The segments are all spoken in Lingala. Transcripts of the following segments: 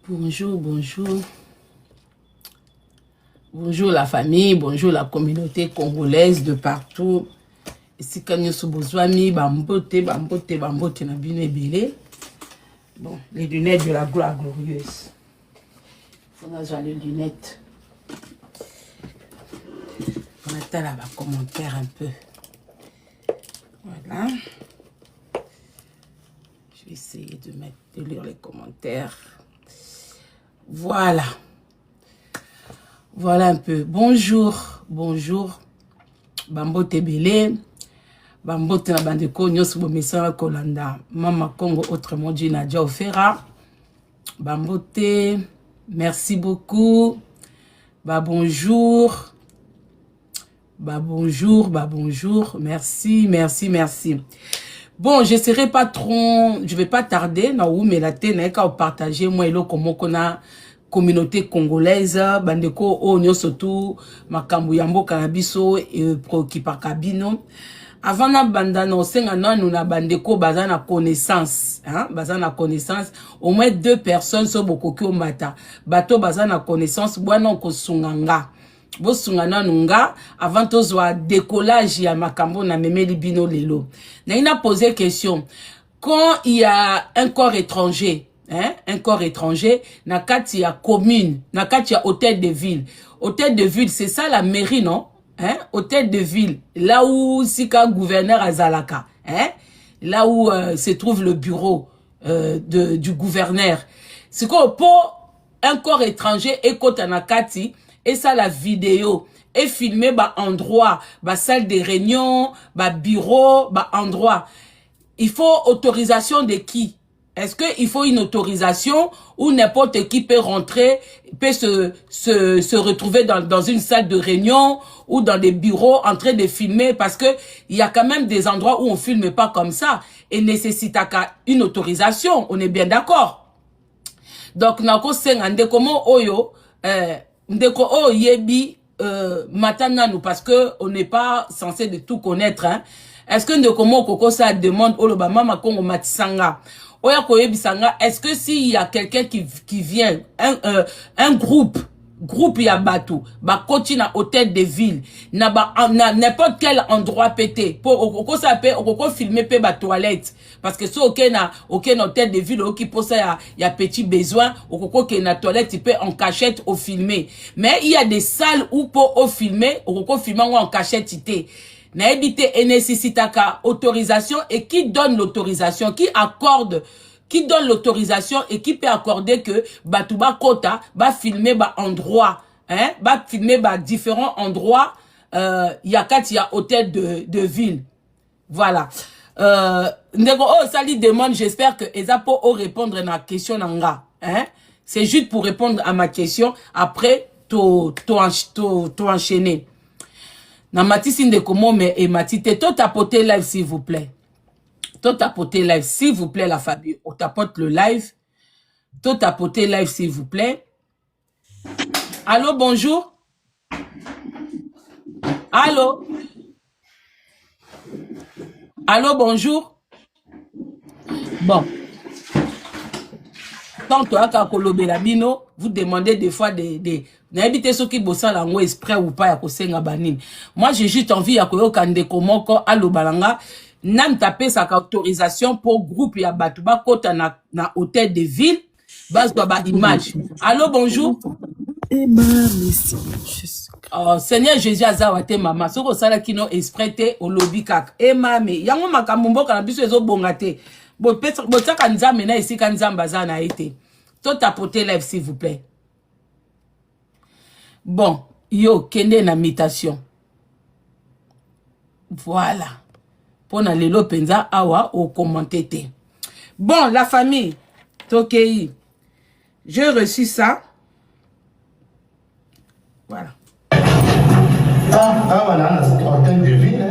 Bonjour, bonjour. Bonjour la famille, bonjour la communauté congolaise de partout. Ici, quand nous sommes besoin, bambote na bino ebele. Bon, les lunettes de la gloire glorieuse. On a les lunettes. On attend là bas commentaire un peu. Voilà. Je vais essayer de lire les commentaires. Voilà. Voilà un peu. Bonjour. Bonjour. Bambote Belé. Bambote na bandeko nyos bomesana kolanda. Mama Congo autrement dit Nadia Ofera. Bambote. Merci beaucoup. Bah bonjour. Bah bonjour. Bah bonjour. Merci, merci, merci. Bon, je serai pas trop, je vais pas tarder, mais la télé qu'à partager moi et là comment qu'on a communauté congolaise, bandeko onyo surtout makambu yambo kanabiso et préoccupant kabino. Avant na bandano sengana nous na bandeko bazana connaissance, hein, bazana connaissance, au moins 2 personnes sont beaucoup qui au mata. Bato bazana connaissance, bwana ko sunganga. Bosungana nunga avant tozwa décollage ya makambo na memeli bino lelo. Na ina posé question. Quand il y a un corps étranger, hein, un corps étranger, na kati ya commune, na kati ya hôtel de ville. Hôtel de ville, c'est ça la mairie, non? Hein? Hôtel de ville, là où sika gouverneur azalaka, hein? Là où se trouve le bureau du gouverneur. C'est quoi pour un corps étranger et na kati et ça la vidéo et filmer ba endroit, ba salle de réunion, ba bureau, ba endroit. Il faut autorisation de qui? Est-ce que il faut une autorisation ou n'importe qui peut rentrer, peut se retrouver dans une salle de réunion ou dans des bureaux en train de filmer parce que il y a quand même des endroits où on filme pas comme ça et nécessite une autorisation. On est bien d'accord. Donc nako sengande comment oyo ndeko o yebi matananu parce que on n'est pas censé de tout connaître, hein. Est-ce que ndeko mo koko ça demande oloba mama kongo matisanga oya ko yebisanga, est-ce que s'il y a quelqu'un qui vient un groupe ya batu ba koti na hôtel de ville na n'importe quel endroit pété pour oko ça peut oko filmer pe ba toilette parce que si aucun hôtel de ville qui pose ça y a petit besoin oko que na toilette il peut en cachette au filmer, mais il y a des salles où pour au filmer oko filmer ou en cachette ité na éviter et nécessite autorisation et qui donne l'autorisation, qui donne l'autorisation et qui peut accorder que Batouba Kota va filmer ba endroit, hein, va filmer ba différents endroits, y a hôtel de ville. Voilà. Ndeko ça lui demande, j'espère que Ezapo o répondre à ma question nanga, hein. C'est juste pour répondre à ma question après to enchaîner. Na matisi ndeko mo mais et matite to tapoter live s'il vous plaît. To tapoter live s'il vous plaît la famille. On tapote le live. To tapoter live s'il vous plaît. Allô, bonjour. Allô. Allô, bonjour. Bon. Quand toi ka bino, vous demandez des fois des n'habitez ceux qui bossent lango exprès ou pas ya kosenga banine. Moi j'ai juste envie ya koyoka ndeko moko alo balanga nam taper sa autorisation pour groupe ya batuba kota na hôtel de ville base ba image. Allô, bonjour. Oh, Seigneur Jésus azawate mama soko sala kino exprès te au lobby kak. Mame yango makambo mboka na biso ezo bongate. Bon, botaka nzambe na ici kanzamba za na été. To tapoter live s'il vous plaît. Bon, yo kende na mitation. Voilà. Pona lelo penza awa au commenter. Bon, la famille Tokei. J'ai reçu ça. Voilà. Voilà, hôtel de ville.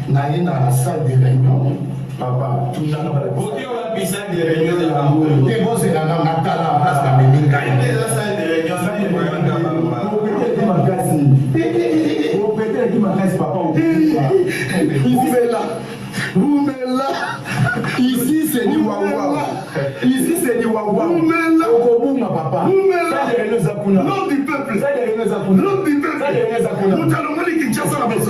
Naïe dans la salle de réunion. Papa, tout ça. Vous la salle de réunion de l'amour. Et vous, c'est dans la place de Méninga. La salle de réunion, ça est vraiment vous pétez qui m'intéresse, papa. Vous me là. Ici, c'est du wawa. Ici, c'est du wawa. Vous me là. Bumba. Salle de réunion Zakuna. L'homme du peuple. Salle de réunion Zakuna. L'homme du peuple. Salle de réunion Zakuna. Moutalomoli Kinshasa la bosse.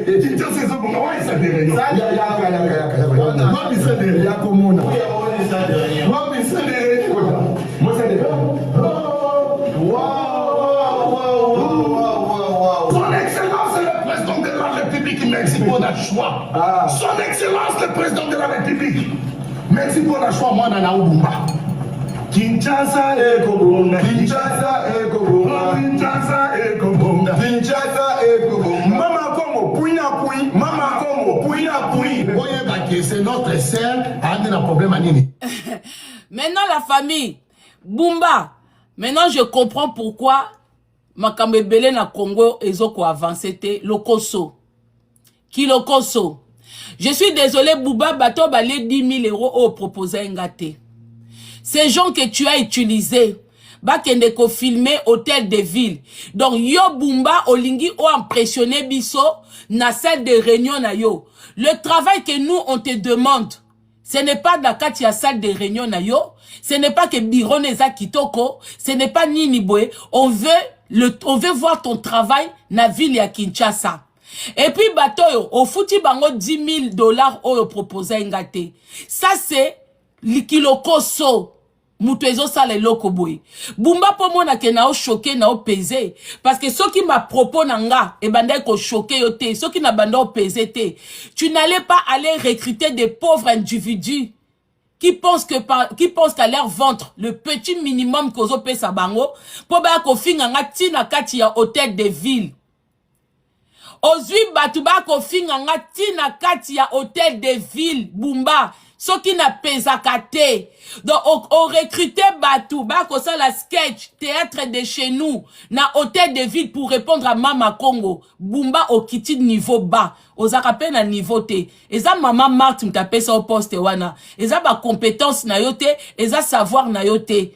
Kinshasa c'est bon. Ouais, salle de réunion. Salle de réunion. Moi, c'est salle de réunion. Yakomona. Salle de réunion. Moi, c'est salle de réunion. Moi, salle de réunion. Son Excellence le président de la République, merci pour le choix. Son Excellence le président de la République, merci pour le choix. Moi, Nana Obumba. Kinshasa et Kobonga. Kinshasa et Kobonga. Kinshasa et Kobonga. Kinshasa et Kobonga. Mama Kongo, Pouina Poui. Mama Kongo, Pouina Poui. Voyez, c'est notre sœur, a un problème à Nini. Maintenant, la famille, Bumba, maintenant je comprends pourquoi Makambe Belé na Congo ezoko avancé te lokoso. Ki lokoso. Je suis désolé, Bouba, bato balé 10 000 € au proposé ngate. Ces gens que tu as utilisés, bakende ko filmer hôtel de ville. Donc yo Bumba olingi o impressionné biso na salle de réunion na yo. Le travail que nous on te demande, ce n'est pas dans la salle de réunion na yo, ce n'est pas que bureau neza kitoko, ce n'est pas nini boye, on veut voir ton travail na ville ya Kinshasa. Et puis bato yo, au fouti bango 10 000 $ oyo proposé ngate. Ça c'est likilokoso. Mutuezo sale loko boy. Bumba po mona ke na o choqué na o pesé. Parce que ceux qui m'a proposé nanga, e banda ko choqué yo te. Ceux qui n'a banda o pesé te. Tu n'allais pas aller recruter des pauvres individus qui pensent qu'à leur ventre, le petit minimum kozo pesa bango, po ba ko finga nga tina kati ya hôtel de ville. Ozui batu ba ko finga nga tina kati ya hôtel de ville, Bumba. Ce qui n'a pas kate. Donc, on recruté Batou, bako ça la sketch, théâtre de chez nous, na hôtel de ville pour répondre à Mama Congo. Bumba au kiti niveau bas. Aux arapé na niveau te. Eza Maman Marthe m'tape ça au poste wana. Eza ba compétence na yote, eza savoir na yote.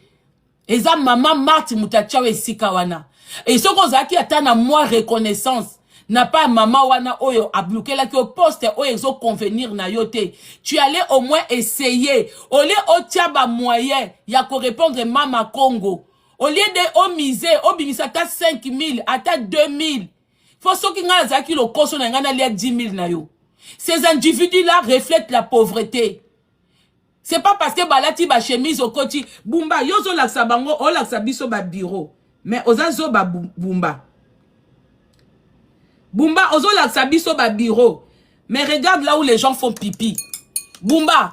Eza Maman Marthe m'tachawe sika wana. Et ce qu'on a qui attend à moi reconnaissance. N'a pas maman wana oyo a bloqué là que au poste oyo exo convenir na yote. Tu allais au moins essayer. Au lieu au tiaba moyen, y a ko répondre Mama Congo. Au lieu de au miser, au bimisa ta 5 000, à ta 2 000. Faut ce qui n'a zaki le koso na ngana lia 10 000 na yo. Ces individus-là reflètent la pauvreté. C'est pas parce que balati ba chemise au koti, Bumba, yozo laksa bango, o laksa biso ba bureau. Mais ozazo ba Bumba. Bumba, ozo laksa biso ba bureau. Mais regarde là où les gens font pipi. Bumba,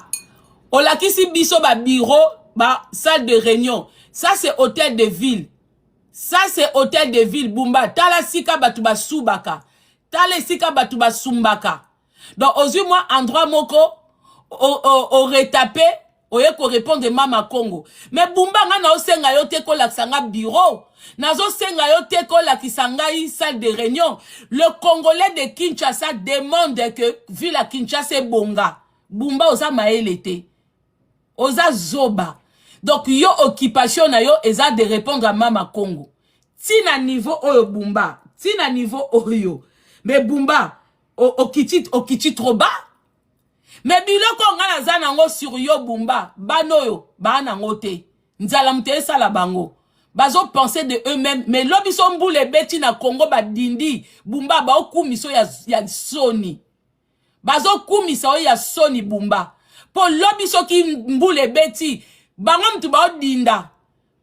o lakisi biso ba bureau, ba salle de réunion. Ça c'est hôtel de ville. Ça c'est hôtel de ville, Bumba. Tala sika batuba soubaka. Tala sika batuba sumbaka. Donc, aux moi, endroit moko, au retapé, oye ko répondre Mama Congo. Mais Bumba, nga osenga yo te ko laksanga bureau. Nazo senga yo te ko lakisanga salle de réunion. Le Congolais de Kinshasa demande que, vu la Kinshasa bonga, Bumba oza maelete. Oza zoba. Donc, yo occupation na yo, eza de répondre à Mama Congo. Tina niveau oyo Bumba. Tina niveau oyo. Mais Bumba, okiti trop bas. Mais biloko nga na zanango sur yo Bumba. Banoyo, banango te. Nzala mte sala bango. Bazo penser de eux-mêmes. Mais lobiso mboule beti na Congo ba dindi. Bumba ba okumiso ya soni. Bazo kumisa ya soni Bumba. Po lobiso ki mboule beti. Bango mtu ba dinda.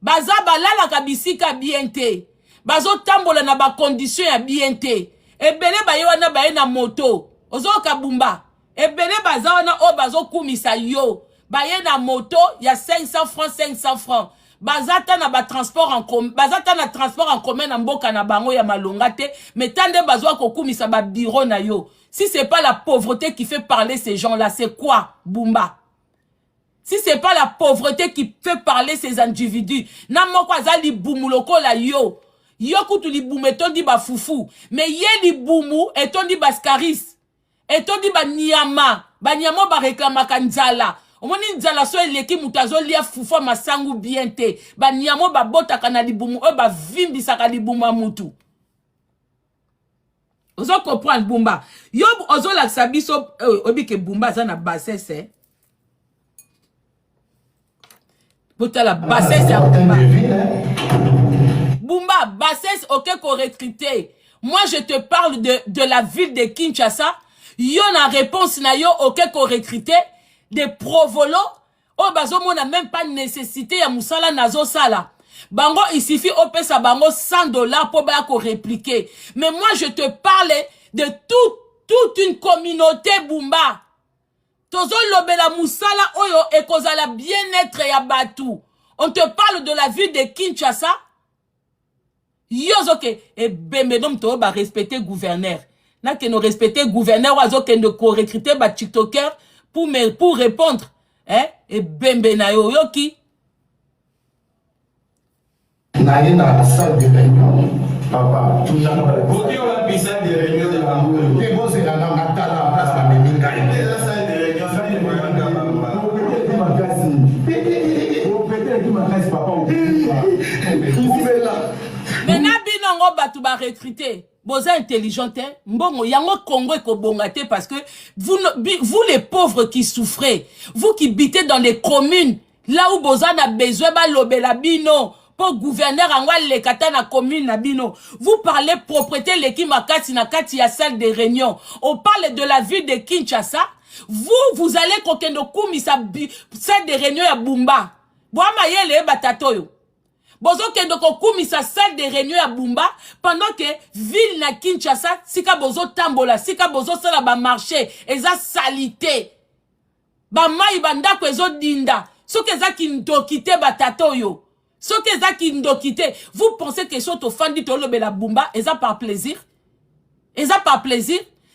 Baza balala kabisika bien te. Bazo tambola na ba condition ya bien te. Ebele ba yo wana ba na moto. Ozo kabumba. Ebele baza wana o bazo kumisa yo. Ba ye na moto ya 500 francs 500 francs. Bazata na ba transport en commun. Bazata na transport en commun na mboka na bango ya malonga te. Mais tande bazo ko kumisa ba bureau na yo. Si c'est pas la pauvreté qui fait parler ces gens-là, c'est quoi, Bumba? Si c'est pas la pauvreté qui fait parler ces individus, na moko azali bumu loko la yo. Yo kutu li bumu eton di ba fufu. Mais ye li bumu eton di ba skaris. Eton di ba niyama. Ba niyama ba reklamaka nzala. Omoni nzala so eleki mutazo lia fufu masangu bien te. Ba niyama ba botaka na li bumu o ba vimbisaka li bumu mutu. Ozo comprendre Bumba. Yo ozo la sabiso obi ke Bumba za na bassesse. Bota la bassesse à Bumba. Bumba, bassesse, ok, qu'on recruter. Moi, je te parle de la ville de Kinshasa. Yo na réponse na yo, ok, qu'on recruter. Des provolos. Oh, bazo, on n'a même pas nécessité ya moussala nazo sala. Bango, il suffit au pesa bango $100 pour qu'on répliquer. Mais moi, je te parle de toute une communauté Bumba. Tozo lobela moussala oyo et kozala bien-être ya batu. On te parle de la ville de Kinshasa. Yozoke et bemedom to ba respecter gouverneur. Na que nous respecter gouverneur ozo que ne ko recruter ba TikToker pour répondre. Hein? Et bembe na yo yoki. Na la salle de réunion. Papa, Vous dites la piscine de réunion de Bambou. et vous c'est la natala place na meminga. La salle de réunion, ça c'est pour un gars. Mais na binongo batu ba recruter. Boza intelligent, mbongo yango Congo et Kobongate parce que vous les pauvres qui souffrez, vous qui bitez dans les communes, là où Boza n'a besoin ba lobela bino pour gouverneur angwa le kata na commune na bino. Vous parlez propriété l'équipe makati na kati ya salle de réunion. On parle de la ville de Kinshasa. Vous allez kokendo kumisa salle de réunion ya Bumba. Boama yele batatoyo. Bozo kendo kokumisa salle de réunion ya Bumba pendant que ville na Kinshasa sika bozo tambola sika bozo sala ba marché eza salité ba mai bandako ezo dinda soki eza kindokite batatoyo soki eza kindokite vous pensez que so to fandi to lobela Bumba eza par plaisir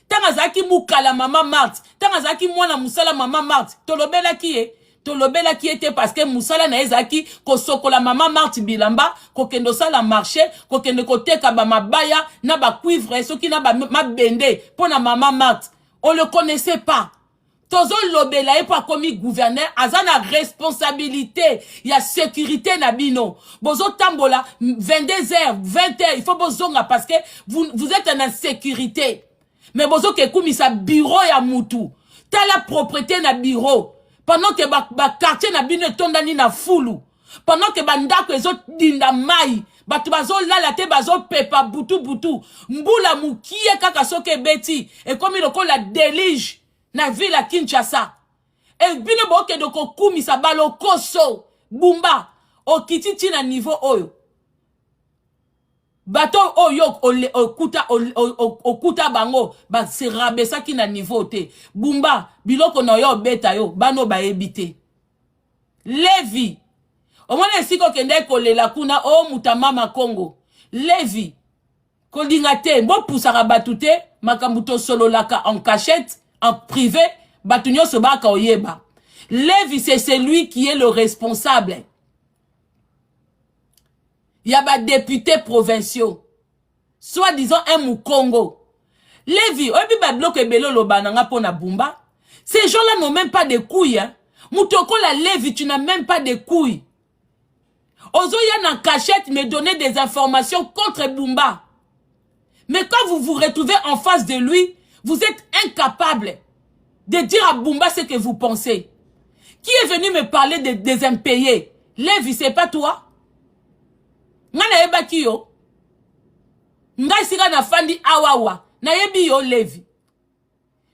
tanga zaki mukala mama Marthe tanga zaki mwana musala mama Marthe to lobela ki Tolobela qui était parce que Moussala na ezaki ko sokola mama Marthe Bilamba ko kendo sala marché ko kendo ko teka ba mabaya na ba cuivre soki na ba mabende pona mama Marthe on le connaissait pas tozo lobela e pa komi gouverneur azana responsabilité ya sécurité na bino bozo tambola 22h 20h il faut bozonga parce que vous êtes en insécurité mais bozo ke kumisa bureau ya mutu tala propriété na bureau pendant que ba quartier na bino tondani na fulu pendant que bandako ezo dinda mai batu bazo lala te bazo pepa butu mbula mukie kaka soke beti et comme il la délige na ville à Kinshasa et bino boke de kokumisa balo koso Bumba okititi na niveau oyo bato oyo okuta bango ba se rabesa ki na niveau te Bumba biloko na yo beta yo bano ba ebite Levi omona siko kende kolela kuna o mutamama Congo Levi kolinga te bo pusaka batute makambuto solo laka en cachette en privé batunyo so baka oyeba Levi c'est celui qui est le responsable. Il y a des députés provinciaux. Soi-disant un Moukongo. Levi, obi ba bloque belo lo bananga pona Bumba. Ces gens-là n'ont même pas de couilles. Hein. Moutoko la Levi, tu n'as même pas de couilles. Ozo yan en cachette me donner des informations contre Bumba. Mais quand vous vous retrouvez en face de lui, vous êtes incapable de dire à Bumba ce que vous pensez. Qui est venu me parler des impayés? Levi, c'est pas toi? Ngana yeba kiyo ngai sika na fandi awawa na yebi yo Levi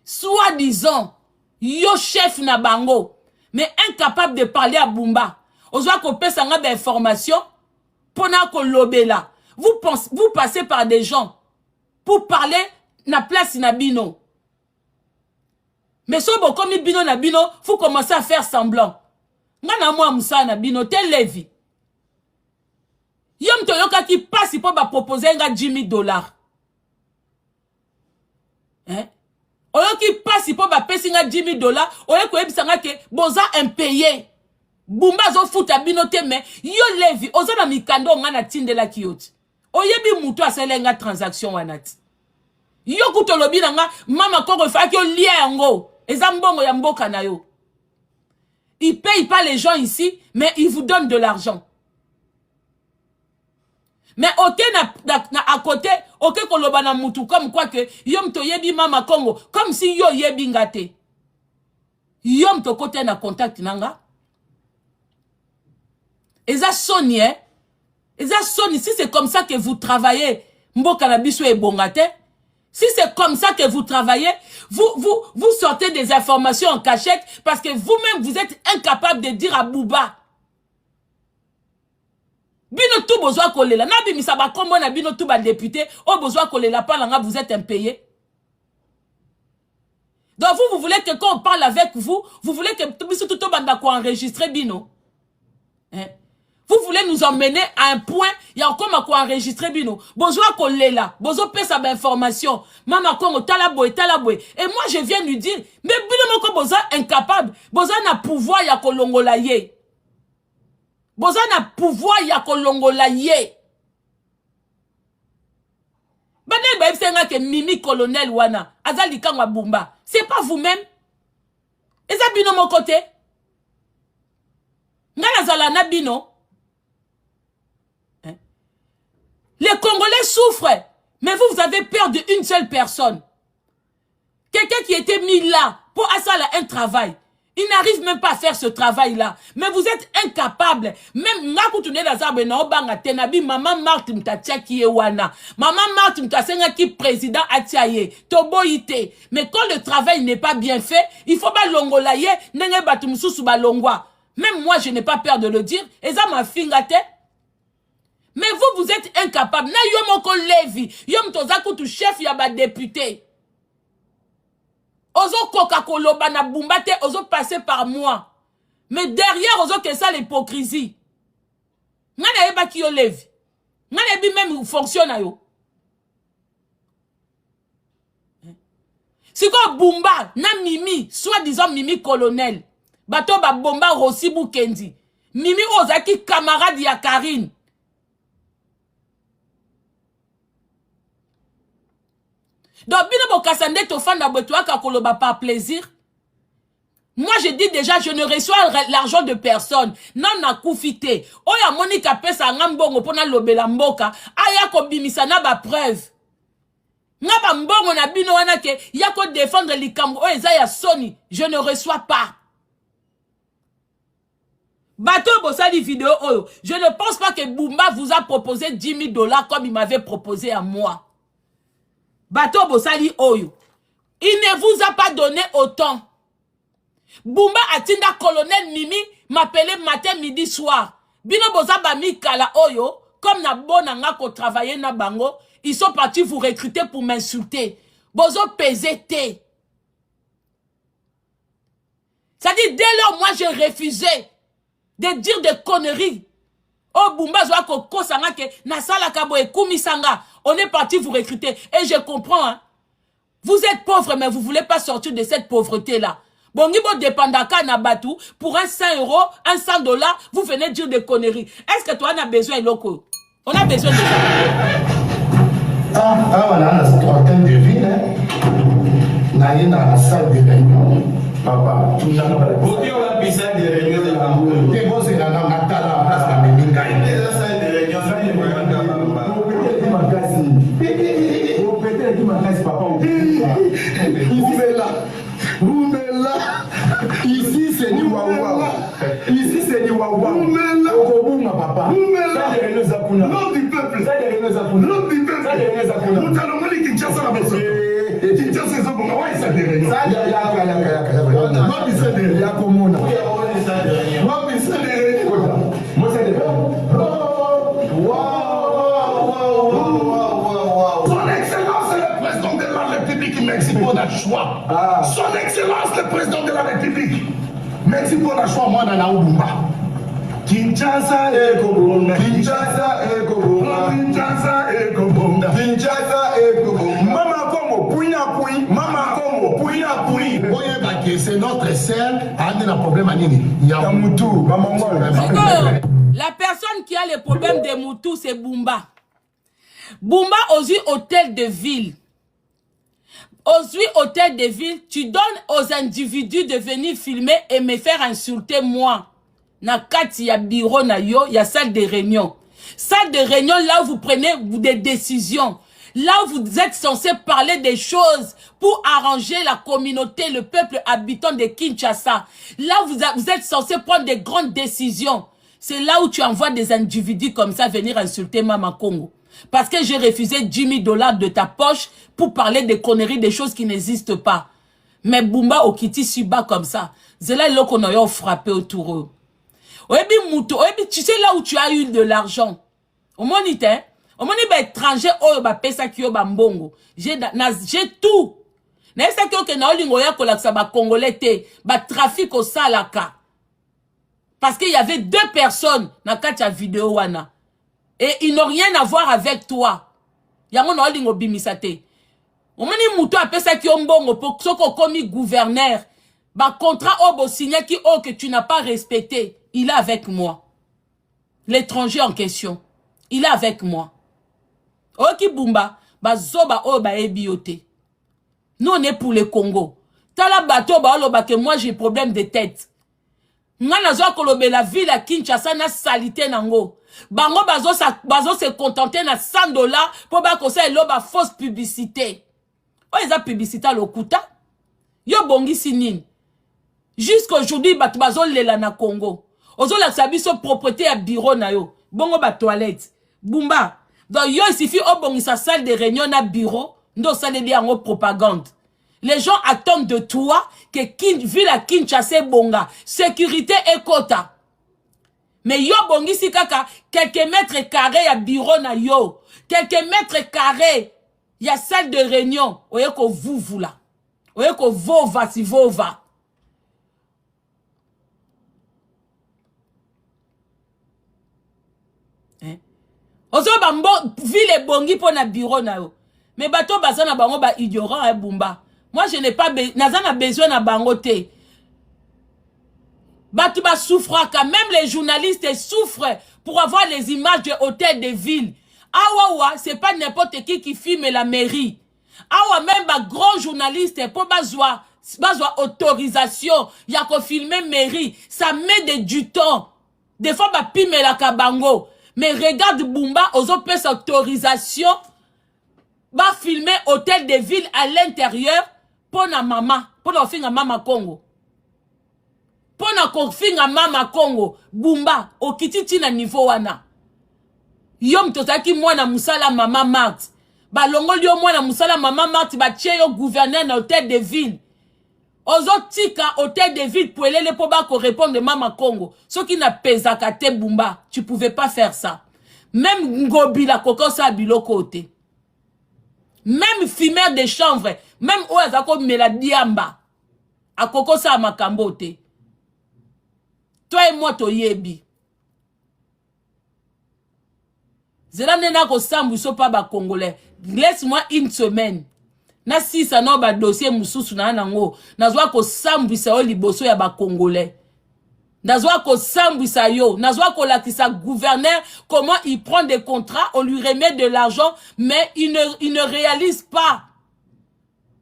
soi-disant yo chef na bango mais incapable de parler à Bumba ozwa ko pesa nga ba information pona ko lobela vous passez par des gens pour parler na place na bino mais so bo komi bino na bino faut commencer à faire semblant ngana moi musa na bino te Levi Yom to yoka qui passe pour ba proposer nga $10,000. Hein? Oyo qui passe pour ba pesi nga $10,000, oyo ko ebisanga ke boza impayé. Bumba zo futa binote me yo Levi oza na mikando nga na tindela kiyoti. Oyebi mutu aselenga transaction wanati. Yo kutolobi nga mama koko fa ki yo lia yango. Eza mbongo ya mboka na yo. Il paye pas les gens ici mais il vous donne de l'argent. Mais ok à côté, ok koloba na mutu comme quoi que yom to yebi mama Congo, comme si yo yebi ngate. Yom to côté na contact nanga. Eza soni, hein? Eza soni, si c'est comme ça que vous travaillez, mboka na biso e bongate. Si c'est comme ça que vous travaillez, vous sortez des informations en cachette parce que vous-même, vous êtes incapable de dire à Bouba. Bino tout besoin kolela. Nabi misaba kombo na bino tout ba député. Au besoin kolela pas langa, vous êtes impayé. Donc vous voulez que quand on parle avec vous, vous voulez que tout banda ko enregistrer bino. Hein? Vous voulez nous emmener à un point, il y a encore ma quoi enregistrer bino. Bonjour kolela, bonjour pesa ba information. Mama kongo talaboué. Et moi je viens lui dire, mais bino moko boza incapable, boza na pouvoir ya kolongola ye. Boza na pouvoir ya kolongola ye. Banel ba ifsenga ke mimi colonel wana, azali kangwa bumba. C'est pas vous-même. Et ça bino mon côté. Ngana zala na bino. Les Congolais souffrent. Mais vous avez peur d'une seule personne. Quelqu'un qui était mis là pour assaler un travail. Il n'arrive même pas à faire ce travail-là. Mais vous êtes incapable. Même Nakoutoune Lazarbe na obanga tenabi maman Martin Mtatia qui est wana. Maman Martin Mtasenga qui président Atiaye. Toboite. Mais quand le travail n'est pas bien fait, il faut pas longolaye nenge batumsusu ba longwa. Même moi je n'ai pas peur de le dire. Et ça m'a fingate. Mais vous êtes incapable. Na yomoko levi. Yom tozakutu chef yaba député. Ozo Coca-Cola bana bumbate, ozo passer par moi. Mais derrière, ozo que ça l'hypocrisie. Ngana eba ki yo levi. Ngana ebi même fonctionne yo. Si quoi bumba, na mimi, soi-disant mimi colonel. Bato ba bomba Rossi Bukendi. Mimi ozaki camarade ya Karine. Donc, bino bokasande to fanda botoa kakoloba par plaisir. Moi, je dis déjà, je ne reçois l'argent de personne. Non, na koufité. Oya Monica pesa ngambongo pona lobela mboka. Aya ko bimisana ba preuve. Ngaba mbongo na bino wana ke yako défendre likambo. Oya za ya soni. Je ne reçois pas. Bateau Bossali vidéo oyo. Je ne pense pas que Boumba vous a proposé 10 000 $ comme il m'avait proposé à moi. Bateau Bossali Oyo. Il ne vous a pas donné autant. Bumba Atinda colonel Mimi m'appelait matin, midi, soir. Bino Boza Bami Kala Oyo, comme na bonanga ko travailler na bango, ils sont partis vous recruter pour m'insulter. Bozo PZT. C'est-à-dire, dès lors, moi j'ai refusé de dire des conneries. Oh Bumba Zoa Koko Sanga ke Nasala Kabo et Kumisanga. On est parti vous recruter. Et je comprends, hein. Vous êtes pauvre, mais vous ne voulez pas sortir de cette pauvreté-là. Bon, niveau dépendaka na batou, pour un 100 €, un 100 $, vous venez dire des conneries. Est-ce que toi, on a besoin de loco? On a besoin de ça. On a un trentaine de villes, hein. On a une salle de réunion. Papa, tout le monde. Vous dites, on a une salle de réunion de l'amour. Et vous, c'est la Natala, place de Méninga. La salle de réunion, ça y est, ici c'est du waouh. Ici c'est du waouh. Papa. L'homme du peuple. L'homme du peuple. Nous allons aller Kinshasa la maison. Kinshasa c'est bon. Ouais, ça derrière. Ça derrière. Moi qui sais derrière. Il y a comment on a. Moi qui sais derrière. Moi c'est derrière. Mexico n'a choix. Son Excellence le président de la République. Mexico n'a choix, moi, dans Oubumba. Kinshasa et Kobonga. Kinshasa et Kobonga. Kinshasa et Kobonga. Kinshasa et Kobonga. Mama Kongo, Pouina Poui. Mama Kongo, Pouina Poui. C'est notre sœur. Il y a un problème à Nini. Il y a un Moutou. La personne qui a le problème de Moutou, c'est Bumba. Bumba aux hôtels de ville. Aux hôtels de ville, tu donnes aux individus de venir filmer et me faire insulter moi. Na kati ya bureau na yo, ya salle de réunion. Salle de réunion là où vous prenez des décisions. Là où vous êtes censé parler des choses pour arranger la communauté, le peuple habitant de Kinshasa. Là où vous êtes censé prendre des grandes décisions. C'est là où tu envoies des individus comme ça venir insulter Mama Congo. Parce que j'ai refusé 10 000 $ de ta poche pour parler des conneries, des choses qui n'existent pas. Mais Bumba Okiti Suba comme ça. C'est là qu'on a frappé autour eux. Tu sais là où tu as eu de l'argent. Au monite, au monite étranger, oh, bah, pesa kyo ba mbongo. J'ai tout. N'est-ce que na olingoya kolaksa ba congolais te, ba trafic au salaka. Parce qu'il y avait 2 personnes dans la vidéo wana. Et ils n'ont rien à voir avec toi. Yango na olingo bimisate. Au moni muto apesa kyo mbongo pour soko komi gouverneur. Ba contrat obo signé qui oh que tu n'as pas respecté. Il est avec moi. L'étranger en question. Il est avec moi. Oki Bumba, ba zoba o ba ebiote. Nous on est pour le Congo. Tala bateau ba oloba que moi j'ai problème de tête. Ngana zo kolobe la ville à Kinshasa na salité nango. Bango bazo se contenter na $100 pour ba conseil loba fausse publicité. Oh eza publicité à lokuta. Yo bongi sinine. Jusqu'aujourd'hui bato bazo lela na Congo. Ozo la sabiso propriété à bureau na yo. Bongo ba toilette. Bumba. Donc yo il suffit au bongi sa salle de réunion na bureau. Ndo sale li en propagande. Les gens attendent de toi que ville à Kinshasa bonga. Sécurité et quota. Mais yo bongi si kaka quelques mètres carrés à bureau na yo. Quelques mètres carrés. Il y a salle de réunion. Oye ko vous là. Oye ko vova si vova. Ozo bambo ville bongi pour na bureau na yo. Mais bato bazana bango ba ignorant et Bumba. Moi je n'ai pas besoin na bango te. Bato ba souffre quand même les journalistes souffrent pour avoir les images de hôtels de ville. Awa c'est pas n'importe qui filme la mairie. Awa même ba grand journaliste pour bazwa autorisation, y a ko filmer mairie, ça met du temps. Des fois ba pime la kabango. Mais regarde Bumba, aux autres cette autorisation, va filmer hôtel de ville à l'intérieur pour na maman, pour na finga mama Congo. Pour na konfinga mama Congo, Bumba, au kititi na niveau wana. Yom totaki mwana musala mama Marthe. Ba longo lio mwana musala mama Marthe ba tche yo gouverneur na hôtel de ville. Ozo tika hôtel de ville pour aller pour ba ko répondre de mama Congo. Ce qui n'a pesaka te Bumba, tu pouvais pas faire ça. Même Ngobi la koko sa biloko côté. Même fumeur de chanvre, même oazako meladiamba. A koko sa makambo te. Toi et moi to yebi. Zela nena ko sambu so pa ba congolais. Laisse-moi une semaine. Na sisa no ba dossier mususu na nango. Nazwa ko sambu sa o liboso ya ba congolais. Nazwa ko sambu sa yo. Nazwa ko lakisa gouverneur comment il prend des contrats, on lui remet de l'argent, mais il ne réalise pas.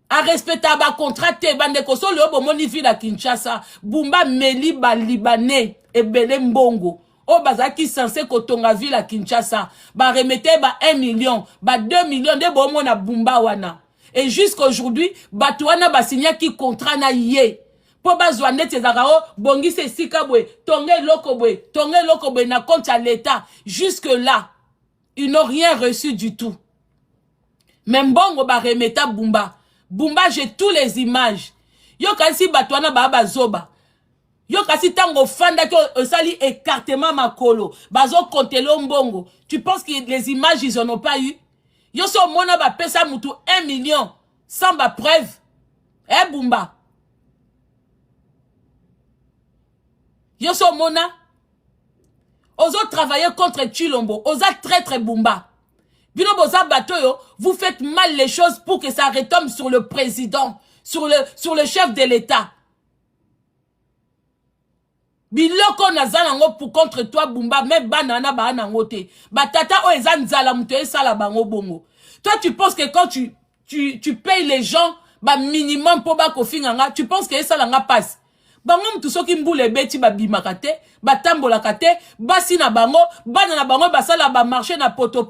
A respecter ba contrat te bande ko so le bo monifi la Kinshasa. Bumba meli ba libanais e belé mbongo. O bazaki censé kotonga ville à Kinshasa. Ba remettre ba 1 million, ba 2 millions de bo mona Bumba wana. Et jusqu'aujourd'hui, Batouana ba signé qui contrat na yé. Po bazwa net ezakao bongi se sikabwe, tonge lokobwe na compte à l'état. Jusque là, ils n'ont rien reçu du tout. Même bongo ba remeta Bumba. Bumba, j'ai tous les images. Yo kasi Batouana ba zoba. Yo kasi tango fanda ko sali écartement makolo. Bazo kontelo mbongo. Tu penses que les images ils en ont pas eu? Yo so mona ba pesa mutu 1 million sans ba preuve. Eh Bumba. Yo so mona. Ozo travailler contre Chilombo. Oza traître Bumba. Bino boza bato yo, vous faites mal les choses pour que ça retombe sur le président, sur le chef de l'État. Biloko nazala ngo pour contre toi Bumba, même banana ba nangote. Batata o ezan zala muto sala bango bongo. Toi tu penses que quand tu payes les gens ba minimum pour ba kofinganga, tu penses que ça nga passe. Bango mtu soki mbule beti ba bimakate, ba tambola kate, basi na bango, bana na bango basala ba marché na poto.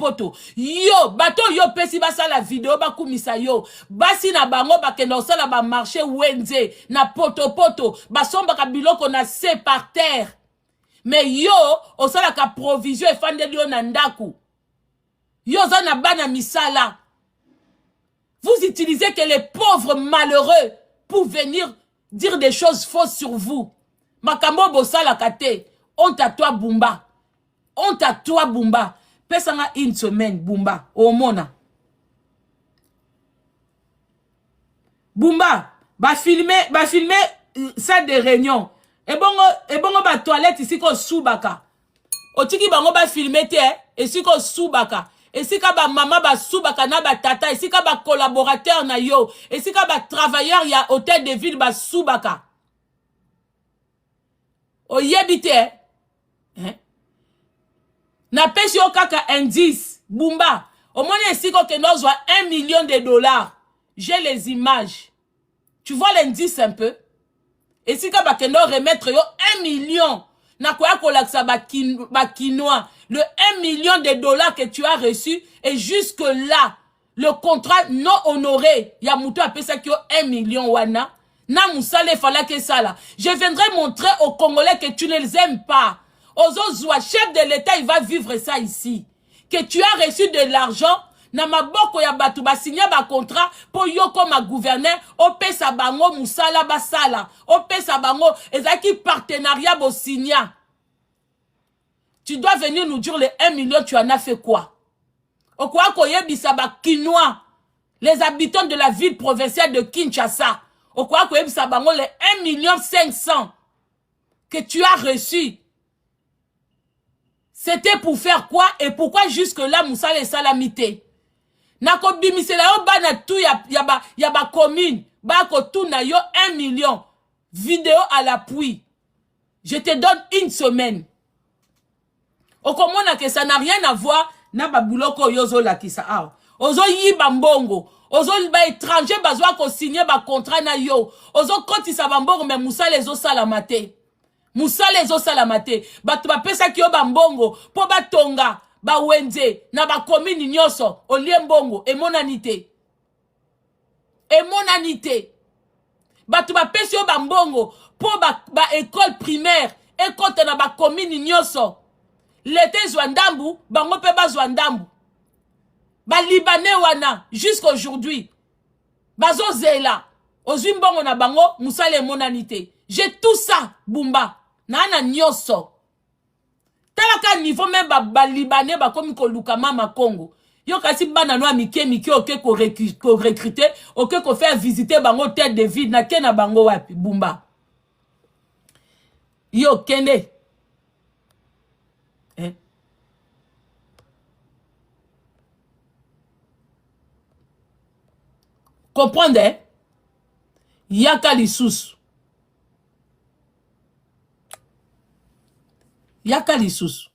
Yo, bato yo pesi basala vidéo ba kumisa yo. Basi na bango ba kendo sala ba marché wenze na poto, basomba ka biloko na se par terre. mais yo osala ka provision efandeli yo na ndaku yo za na bana misala. Vous utilisez que les pauvres malheureux pour venir dire des choses fausses sur vous. Makambo bosala kate. Honte à toi, Bumba. Honte à toi, Bumba. Pesanga une semaine, Bumba. Au mona. Bumba. Ba filmer salle de réunion. Et bongo ba toilette ici ko soubaka. Otiki bango ba filmer te, ici ko soubaka. Et si ka ba maman ba soubaka na ba tata, et si ka ba collaborateur na yo, et si ka ba travailleur ya hôtel de ville ba soubaka. O yebite, hein? Na pesi yo kaka indice, Bumba. Au moins ici ko ke nous 1 million de dollars. J'ai les images. Tu vois l'indice un peu? Et si ka ba ke no remettre yo 1 million. Na kwa kolaksa ba quinoa. Le 1 million de dollars que tu as reçu et jusque là, le contrat non honoré, ya muto appelle ça que 1 million wana. Na musale fala que ça là. Je viendrai montrer aux Congolais que tu ne les aimes pas. Aux autres, chef de l'État, il va vivre ça ici. Que tu as reçu de l'argent, na maboko ya batu ba signer ba contrat pour yo comme gouverneur, o pesa bango musala basala, o pesa bango ezaki partenariat bo signa. Tu dois venir nous dire les 1 million, tu en as fait quoi? Au quoi koyebisa ba Kinois, les habitants de la ville provinciale de Kinshasa. Au quoi koyebisa bango les 1 million 500 que tu as reçu. C'était pour faire quoi et pourquoi jusque là Moussa les salamité? Nako bimisela yo bana tout ya ba commune, ba ko tout na yo 1 million. Vidéo à l'appui. Je te donne une semaine. Au komona que ça n'a rien à voir na babuloko yozo la kisa a. Ozo yiba mbongo, ozo ba étranger bazwa ko signer ba contrat na yo. Ozo koti sa bambongo mais Moussa les o salamate. Moussa les o salamate. Ba tu ba pesa ki yo ba mbongo po ba tonga ba wenze na ba commune nyoso olie mbongo e monanité. E monanité. Ba tu ba pesa yo ba mbongo po ba école primaire e kote na ba commune nyoso. L'été Zouandambu, bango pe ba Zouandambu. Ba Libanais wana, jusqu'aujourd'hui. Bazo zela. Ozumbongo na bango, musale monanité. J'ai tout ça, Bumba. Nana nyoso. Talaka niveau même ba Libanais, ba komi ko lukama ma Congo. Yo kasi bana noa mike oke ko recruter, oke ko faire visiter bango tête de ville, na kena bango wapi, Bumba. Yo kende. Comprendre? Yaka lisusu. Yaka lisusu.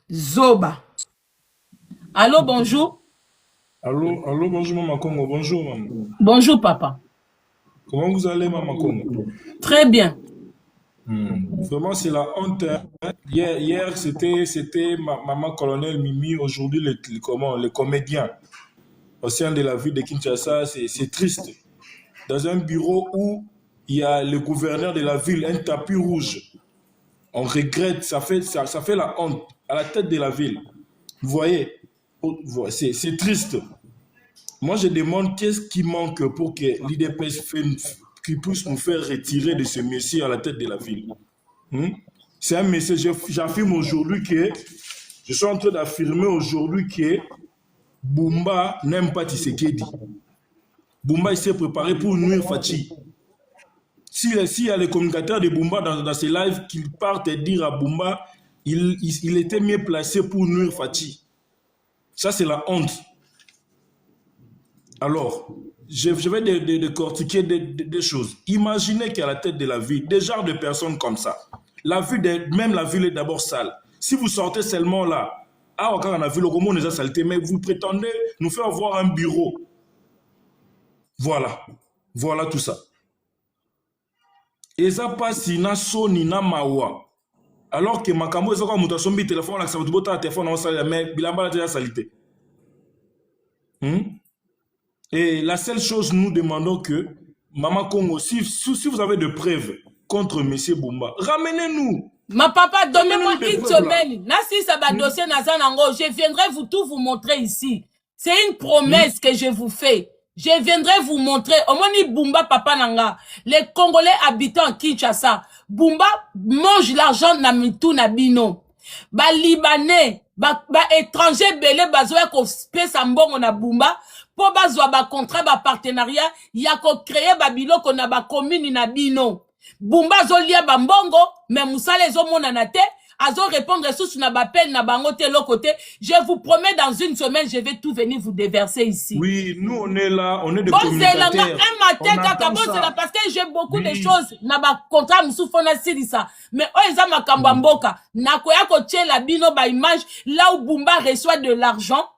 Zoba. Allô, bonjour. Allô, bonjour Maman Congo, bonjour maman. Bonjour papa. Comment vous allez Maman Congo? Très bien. Vraiment c'est la honte. Hein. Hier c'était maman colonel Mimi, aujourd'hui les comédiens au sein de la ville de Kinshasa, c'est triste. Dans un bureau où il y a le gouverneur de la ville, un tapis rouge. On regrette, ça fait la honte à la tête de la ville. Vous voyez, c'est triste. Moi, je demande qu'est-ce qui manque pour que l'IDPS puisse nous faire retirer de ce monsieur à la tête de la ville. C'est un message, j'affirme aujourd'hui que, je suis en train d'affirmer aujourd'hui que Bumba n'aime pas Tshisekedi. Bumba, il s'est préparé pour nuire Fachi. S'il y a les communicateurs de Bumba dans ces lives qui partent et dire à Bumba, il était mieux placé pour nuire Fachi. Ça, c'est la honte. Alors, je vais décortiquer des choses. Imaginez qu'à la tête de la ville, des genres de personnes comme ça, même la ville est d'abord sale. Si vous sortez seulement là, quand on a vu le roman déjà saleté, mais vous prétendez nous faire voir un bureau. Voilà tout ça. Et ça passe na soni na mawa. Alors que makambo est encore mutation bi téléphone là ça vous bota téléphone on sale mais bilamba la déjà salité. Et la seule chose nous demandons que Maman Congo, si vous avez de preuves contre M. Bumba, ramenez-nous. Ma papa, donnez-moi une semaine. Si ça va dossier Nazanango, je viendrai tout vous montrer ici. C'est une promesse que je vous fais. Je viendrai vous montrer. Omoni Bumba papa nanga. Les Congolais habitant Kinshasa. Bumba mange l'argent na mitu na bino. Ba Libanais, ba étranger belé bazoya ko pesa mbongo na Bumba. Po bazwa ba contrat ba partenariat. Ya ko créer ba biloko na ba commune na bino. Bumba zo lia ba mbongo. Mais Moussale zo monana te. Azo répondre sous na bapel na bangote l'autre côté. Je vous promets dans une semaine, je vais tout venir vous déverser ici. Oui, nous on est là, on est des communicateurs. Parce que j'ai beaucoup de choses. Na ba contrat msoufona silisa. Mais oeza makamba mboka. Na koya ko tie la bino ba image là où Bumba reçoit de l'argent.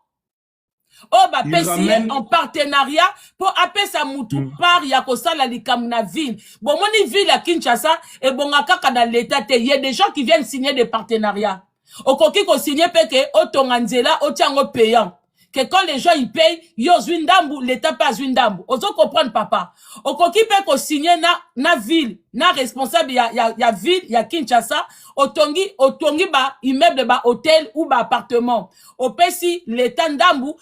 Oh bah PCA en partenariat pour appeler sa moutou par Yakosa la likamna ville. Bon moni ville à Kinshasa et bon kaka dans l'état il y a des gens qui viennent signer des partenariats. Okoki ko signer peke otonganzela otiango payant. Que quand les gens ils payent, yo zwindambu l'état pas zwindambu. Ozo comprendre papa. Okoki pe ko signer na ville, na responsable ya ville, ya Kinshasa, otongi ba immeuble ba hôtel ou ba appartement. Opesi l'état ndambu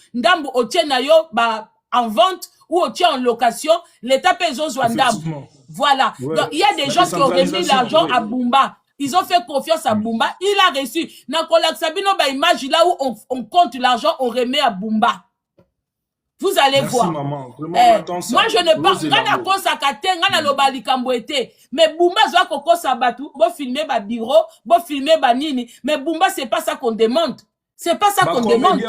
otien na yo ba en vente ou otien en location, l'état paye zo ndambu. Voilà. Ouais. Donc il y a des gens qui ont remis l'argent à Bumba. Ils ont fait confiance à Bumba. Il a reçu. Nakolak Sabino ba image là où on compte l'argent, on remet à Bumba. Vous allez voir. Maman. Moi je ne pense pas qu'on s'accate, ngana lobali kamboete. Mais Bumba zoa koko sabatu, bo filmer ba bureau, bo filmer ba nini. Mais Bumba c'est pas ça qu'on demande. C'est pas ça qu'on demande.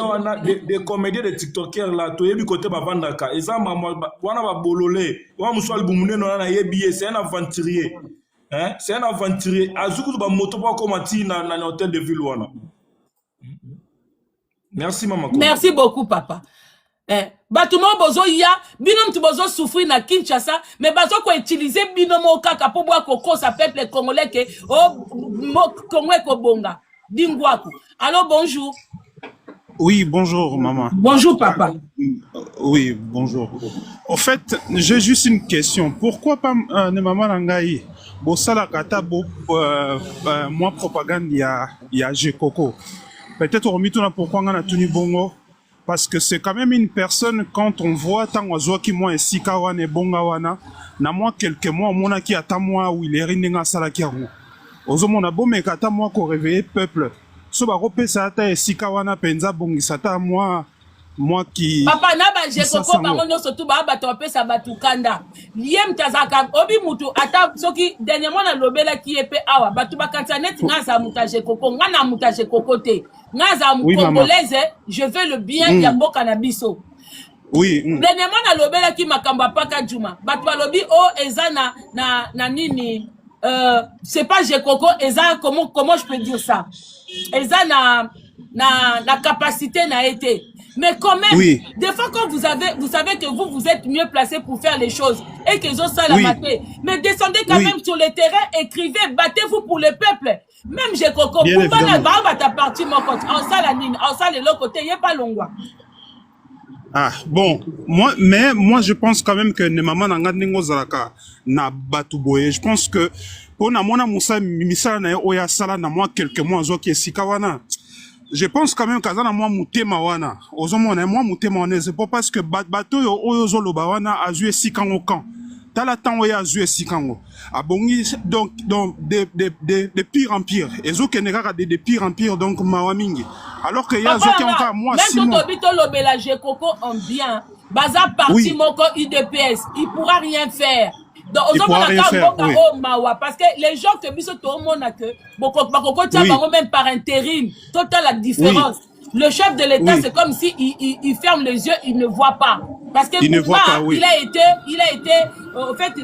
Des comédiens, des TikTokers là, tu es côté Bavandaka. Et ça, wana ba bololé. Wana muswal bumune no na yebiye, c'est un aventurier. Hein? C'est un aventurier. Azuku ba moto pa komati na hôtel de ville wana. Merci maman. Merci beaucoup papa. Batumo bozo ya, binom tu bozo souffrir na Kinshasa, mais bazo ko utiliser binomo kaka po boa koko sa peuple congolais ke Congolais ko bonga. Dingwaku. Allô, bonjour. Oui, bonjour, maman. Bonjour, papa. Oui, bonjour. En fait, j'ai juste une question. Pourquoi pas ne maman Nangaï Bosala Kata moi propagande il y a Gekoko. Peut-être au mituna pourquoi on a tenu bongo parce que c'est quand même une personne quand on voit tant oiseau qui moi ici kawane bonga wana na moi quelques mois mona qui attend moi où il est rindenga sala kiango. Ozo mona bomé kata moi ko réveiller peuple. So ba repesa ata esika wana penza bongisa ta moi qui papa na ba Gekoko bango nyonso tu ba bato pesa batukanda. Liem tazaka obi mutu ata soki dernièrement na lobela ki epe awa batu bakanta net ngaza muta Gekoko ngana muta Gekoko te. Ngaza congolaise, je veux le bien ya mboka na biso. Oui. Dernièrement na lobela ki makamba paka juma. Batu balobi o eza na nini c'est pas Gekoko, eza comment je peux dire ça? Eza na capacité na été. Mais quand même, des fois quand vous savez que vous êtes mieux placé pour faire les choses et que ont ça la maté. Mais descendez quand même sur le terrain, écrivez, battez-vous pour le peuple. Même Gekoko, pour pas ta partie mon côté, en ça la ligne, en ça les l'autre côté, il y a pas longwa. Ah bon, moi je pense quand même que ne maman nanga ningo zalaka na batuboye. Je pense que pour na mona musa misala na oya sala na moi quelques mois zo ki sikawana. Je pense quand même kazana moi mutema wana. Ozomona moi mutema wana c'est pas parce que bato yo oyo loba wana azue sikango kan. Tala temps oya azue sikango. Abongi donc de pire en pire. Ezo keneka de pire en pire donc mawamingi. Alors que ya zo ki encore moi si même quand Tobito lobela Gekoko en bien, baza parti moko IDPS, il pourra rien faire. Donc, il pourra rien faire, parce que les gens que biso tout le monde a que bakoko tia bango même par intérim, total la différence. Le chef de l'État c'est comme si il ferme les yeux, il ne voit pas. Parce que il a été en fait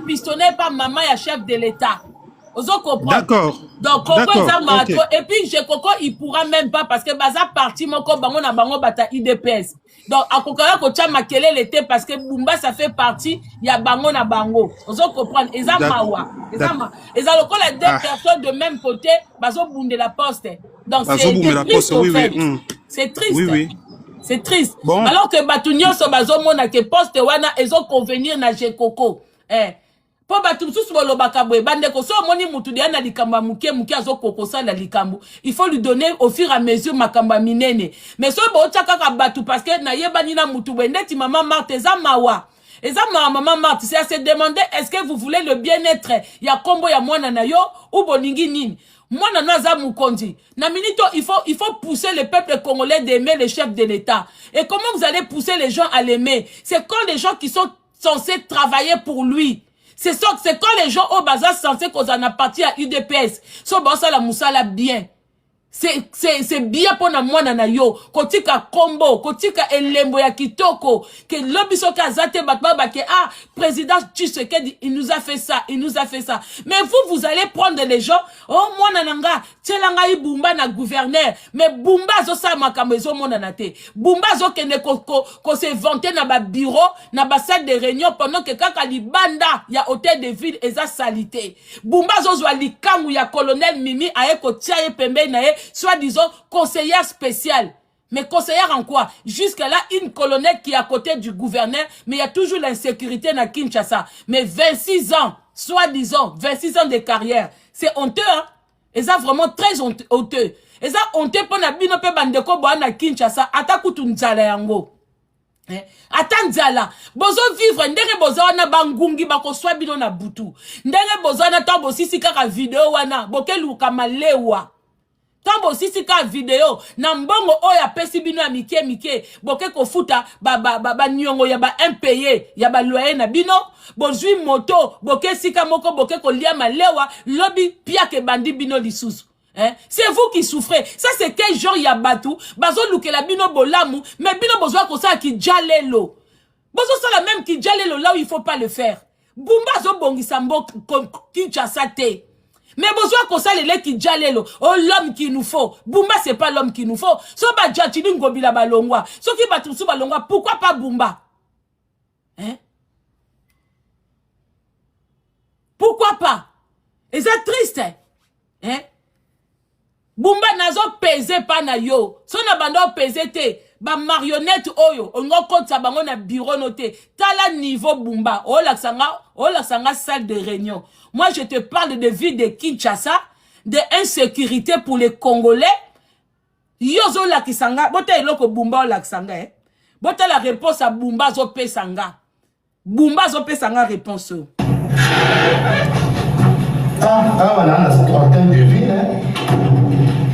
pistonné par maman et chef de l'État. D'accord. Donc, okay. Et puis, Gekoko, il pourra même pas, parce que Baza parti, mon corps, bango na bango bata IDPS. Donc, à Kokara, Kocha Makele l'été, parce que Bumba, ça fait partie, il y a bango na bango. Vous comprendre. Eza Mawa. Eza le coup, les deux personnes de même côté, Bazo Bunde la poste. Donc, c'est triste, en fait. C'est triste. C'est triste. Bon. Alors que Batunyo Sobazomona que poste wana ezo convenir na Jekoko. Po batu susu bolobaka boye bandeko so moni mutu dia na likamba muke azo kokosa la likambo. Il faut lui donner au fur et à mesure makamba minene. Mais so bo tchaka ka batu parce que na yebani na mutu bendeti mama Marthe eza mawa. Eza maman Marthe c'est à se demander est-ce que vous voulez le bien-être ya kombo ya mwana na yo ou boningi nini. Mwana naza mukondi. Na minito il faut pousser le peuple congolais d'aimer le chef de l'État. Et comment vous allez pousser les gens à l'aimer? C'est quand les gens qui sont censés travailler pour lui. C'est quand les gens au bazar censés qu'on en a parti à UDPS. So bossa la moussala bien. C'est bien pour na mwana na yo. Kotika kombo, kotika elembo ya kitoko. Que l'obiso kazate batba ke président Tshisekedi, il nous a fait ça, il nous a fait ça. Mais vous allez prendre les gens, oh mwana nanga, tchelanga ibumba na gouverneur. Mais bumba zo sa makamezo mwana na te. Bumba zo kene ko se vanter na ba bureau, na ba salle de réunion pendant que kaka libanda ya hôtel de ville eza salité. Bumba zo zwa likangu ya colonel Mimi aye ko tiaye pembe na ye. Soi-disant conseillère spéciale. Mais conseillère en quoi? Jusqu'à là, une colonelle qui est à côté du gouverneur, mais il y a toujours l'insécurité dans Kinshasa. Mais 26 ans, soi-disant, 26 ans de carrière. C'est honteux, hein? Et ça, vraiment très honteux. Et ça, honteux pour na bino pe bandeko bo na Kinshasa. Ata kutu nzala yango. Ata nzala. Bozo vivre, ndenge bozo wana bangungi bako swa bino na butu. Ndenge bozo wana tambo sisi kaka video wana. Boke luka malewa. Tambo sisi ka video na mbongo oya pesi bino ya mike boke kofuta ba nyongo ya ba impayé ya ba loyer na bino bozui moto boke sika moko boke kolia malewa lobi pia ke bandi bino lisusu. C'est vous qui souffrez. Ça c'est quel genre ya batu bazo lukela bino bolamu mais bino bozo ko sa ki jalelo. Bozo ça la même ki jalelo là où il faut pas le faire. Bumba zo bongisa mbok Kinshasa te. Mais besoin qu'on ça les qui jalelo. Oh l'homme qu'il nous faut. Bumba c'est pas l'homme qu'il nous faut. So ba jatini ngobila balongwa. So ki ba tusu balongwa. Pourquoi pas Bumba? Pourquoi pas? Et c'est triste. Bumba nazo pesé pas na yo. So na bando pesé te. Ba marionnette oyo. On go compte sa bango na bureau noté. Tala niveau Bumba. Oh la sanga salle de réunion. Moi, je te parle de vie de Kinshasa, de insécurité pour les Congolais. Yozo la kisanga, bote eloko Bumba la kisanga, bote la réponse à Bumba zo pe sanga. Bumba zo pe sanga réponse. Voilà, c'est trentaine de vie,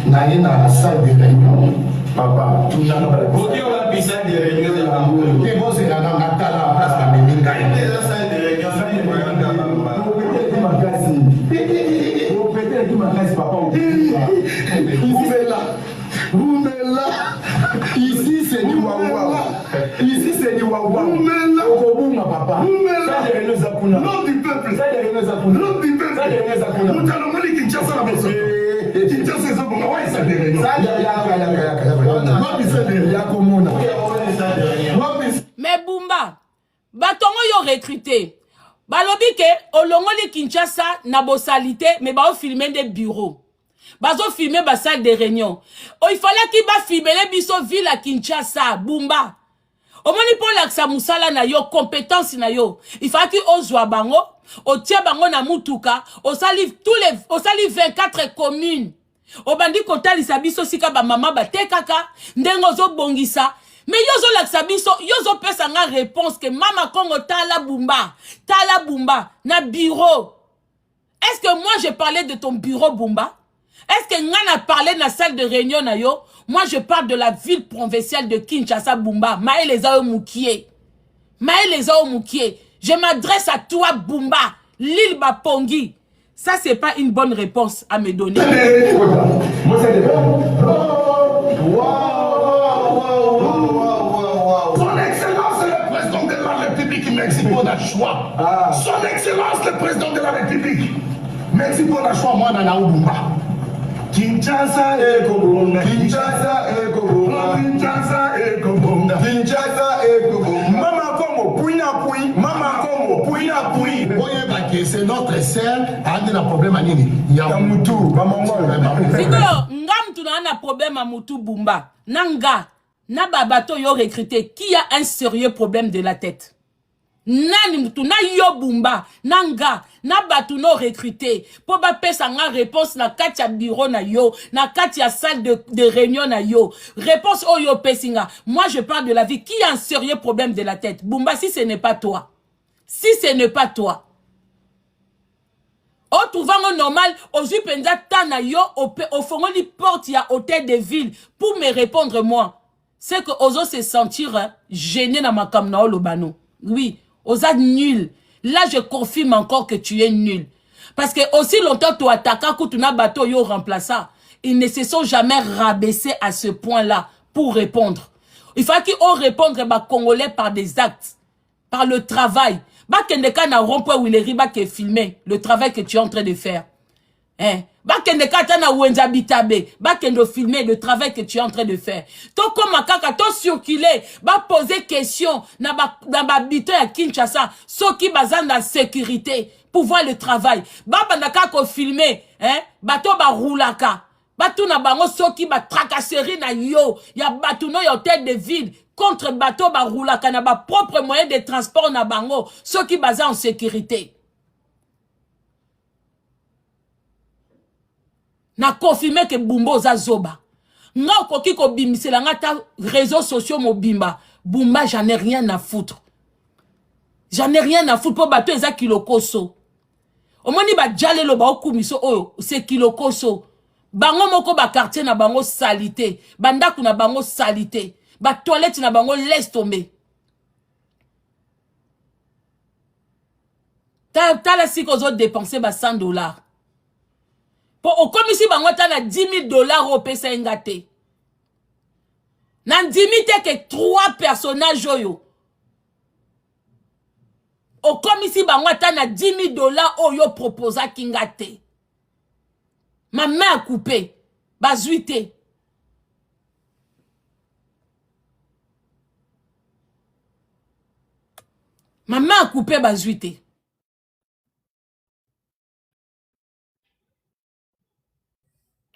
naïe na salle de réunion. Papa, tout le monde. Vous dites on a pissé des réunions de l'amour. Et vous c'est la natala place de Méminga. La salle de réunion, ça y est. Ici c'est du wawa. Ici c'est du wawa. Papa. L'homme du peuple. L'homme du peuple. Nous allons aller Kinshasa la maison. Kinshasa c'est bon. Ouais, ça derrière. Mais Bumba, batongo yo recruté. Balobi ke olongoli Kinshasa na bosalité mais ba filmer des bureaux. Bazo filmer ba salle de réunion. Oh il fallait qu'il ba filmer les biso ville à Kinshasa Bumba. O moni pour laksa musala na yo compétence na yo. Il fallait qu'il ozwa bango, o tie bango na mutuka, o sali 24 communes. O bandi kotali sabiso sika ba mama ba tekaka, ndengo zo bongisa. Mais yozo laksa biso, yozo pesa nga réponse que mama Congo tala Bumba, na bureau. Est-ce que moi j'ai parlé de ton bureau Bumba? Est-ce que nga na parlé na salle de réunion na yo? Moi je parle de la ville provinciale de Kinshasa Bumba. Maë les ao Moukié. Je m'adresse à toi Bumba, l'île Bapongi. Ça c'est pas une bonne réponse à me donner. Mexico n'a choix. Son Excellence le président de la République. Mexico n'a choix, moi, dans la Bumba. Kinshasa et Kobonga. Kinshasa et Kobonga. Kinshasa et Kobonga. Kinshasa et Kobonga. Mama Kongo, Pouina. Mama Kongo, Pouina. C'est notre sœur, a un problème à Nini. Yamutu, Siko, ngam tu na problème à Mutu Bumba. Nanga. Na babato yo recruté qui a un sérieux problème de la tête. Nani mutu na yo bumba nanga na batu no recruté po ba pesa nga réponse na kati ya bureau na yo na kati ya salle de réunion na yo réponse o yo pesinga. Moi je parle de la vie. Qui a un sérieux problème de la tête? Bumba, si ce n'est pas toi, si ce n'est pas toi, au trouvant normal au jupenza tana yo au fond li porte ya hôtel de ville pour me répondre moi. C'est que ozo se sentir gêné dans ma kamna lobano. Oui, oza nul. Là, je confirme encore que tu es nul. Parce que aussi longtemps tu attaques quand tu n'as bateau yo remplaçant, ils ne se sont jamais rabaissés à ce point-là pour répondre. Il faut qu'ils ont répondre bah Congolais par des actes, par le travail. Bah kendeka na rond-point où il est riba qui est filmé le travail que tu es en train de faire. Hein? Bah kendeka ta na wenza bitabe, bah kendo filmer le travail que tu es en train de faire. To comme kaka to circuler, bah poser question na ba bito ya Kinshasa, ceux qui bazan dans sécurité pour voir le travail. Bah bandaka ko filmer, hein? Bah to ba roulaka. Bah tout na bango ceux qui ba tracasserie na yo, ya batu no yo tête de ville. Contre bateau ba roulaka na ba propre moyen de transport na bango, ceux qui bazan en sécurité. Na confirmé que Bumba oza zoba. Nga okoki ko bimisela nga ta réseaux sociaux mobimba. Bumba, j'en ai rien à foutre. J'en ai rien à foutre pour bateau eza kilokoso. Omoni ba jale lo ba okumiso oyo, c'est kilokoso. Bango moko ba quartier na bango salité. Bandaku na bango salité. Ba toilette na bango laisse tomber. T'as la si qu'on a dépensé ba $100. Pour au comme ici bango t'as na $10,000 au pesa ngate. Nan 10 000 que 3 personnages yo. Au comme ici bango t'as na $10,000 au yo proposa kingate. Ma main a coupé. Bazuité. Ma main a coupé bazuité.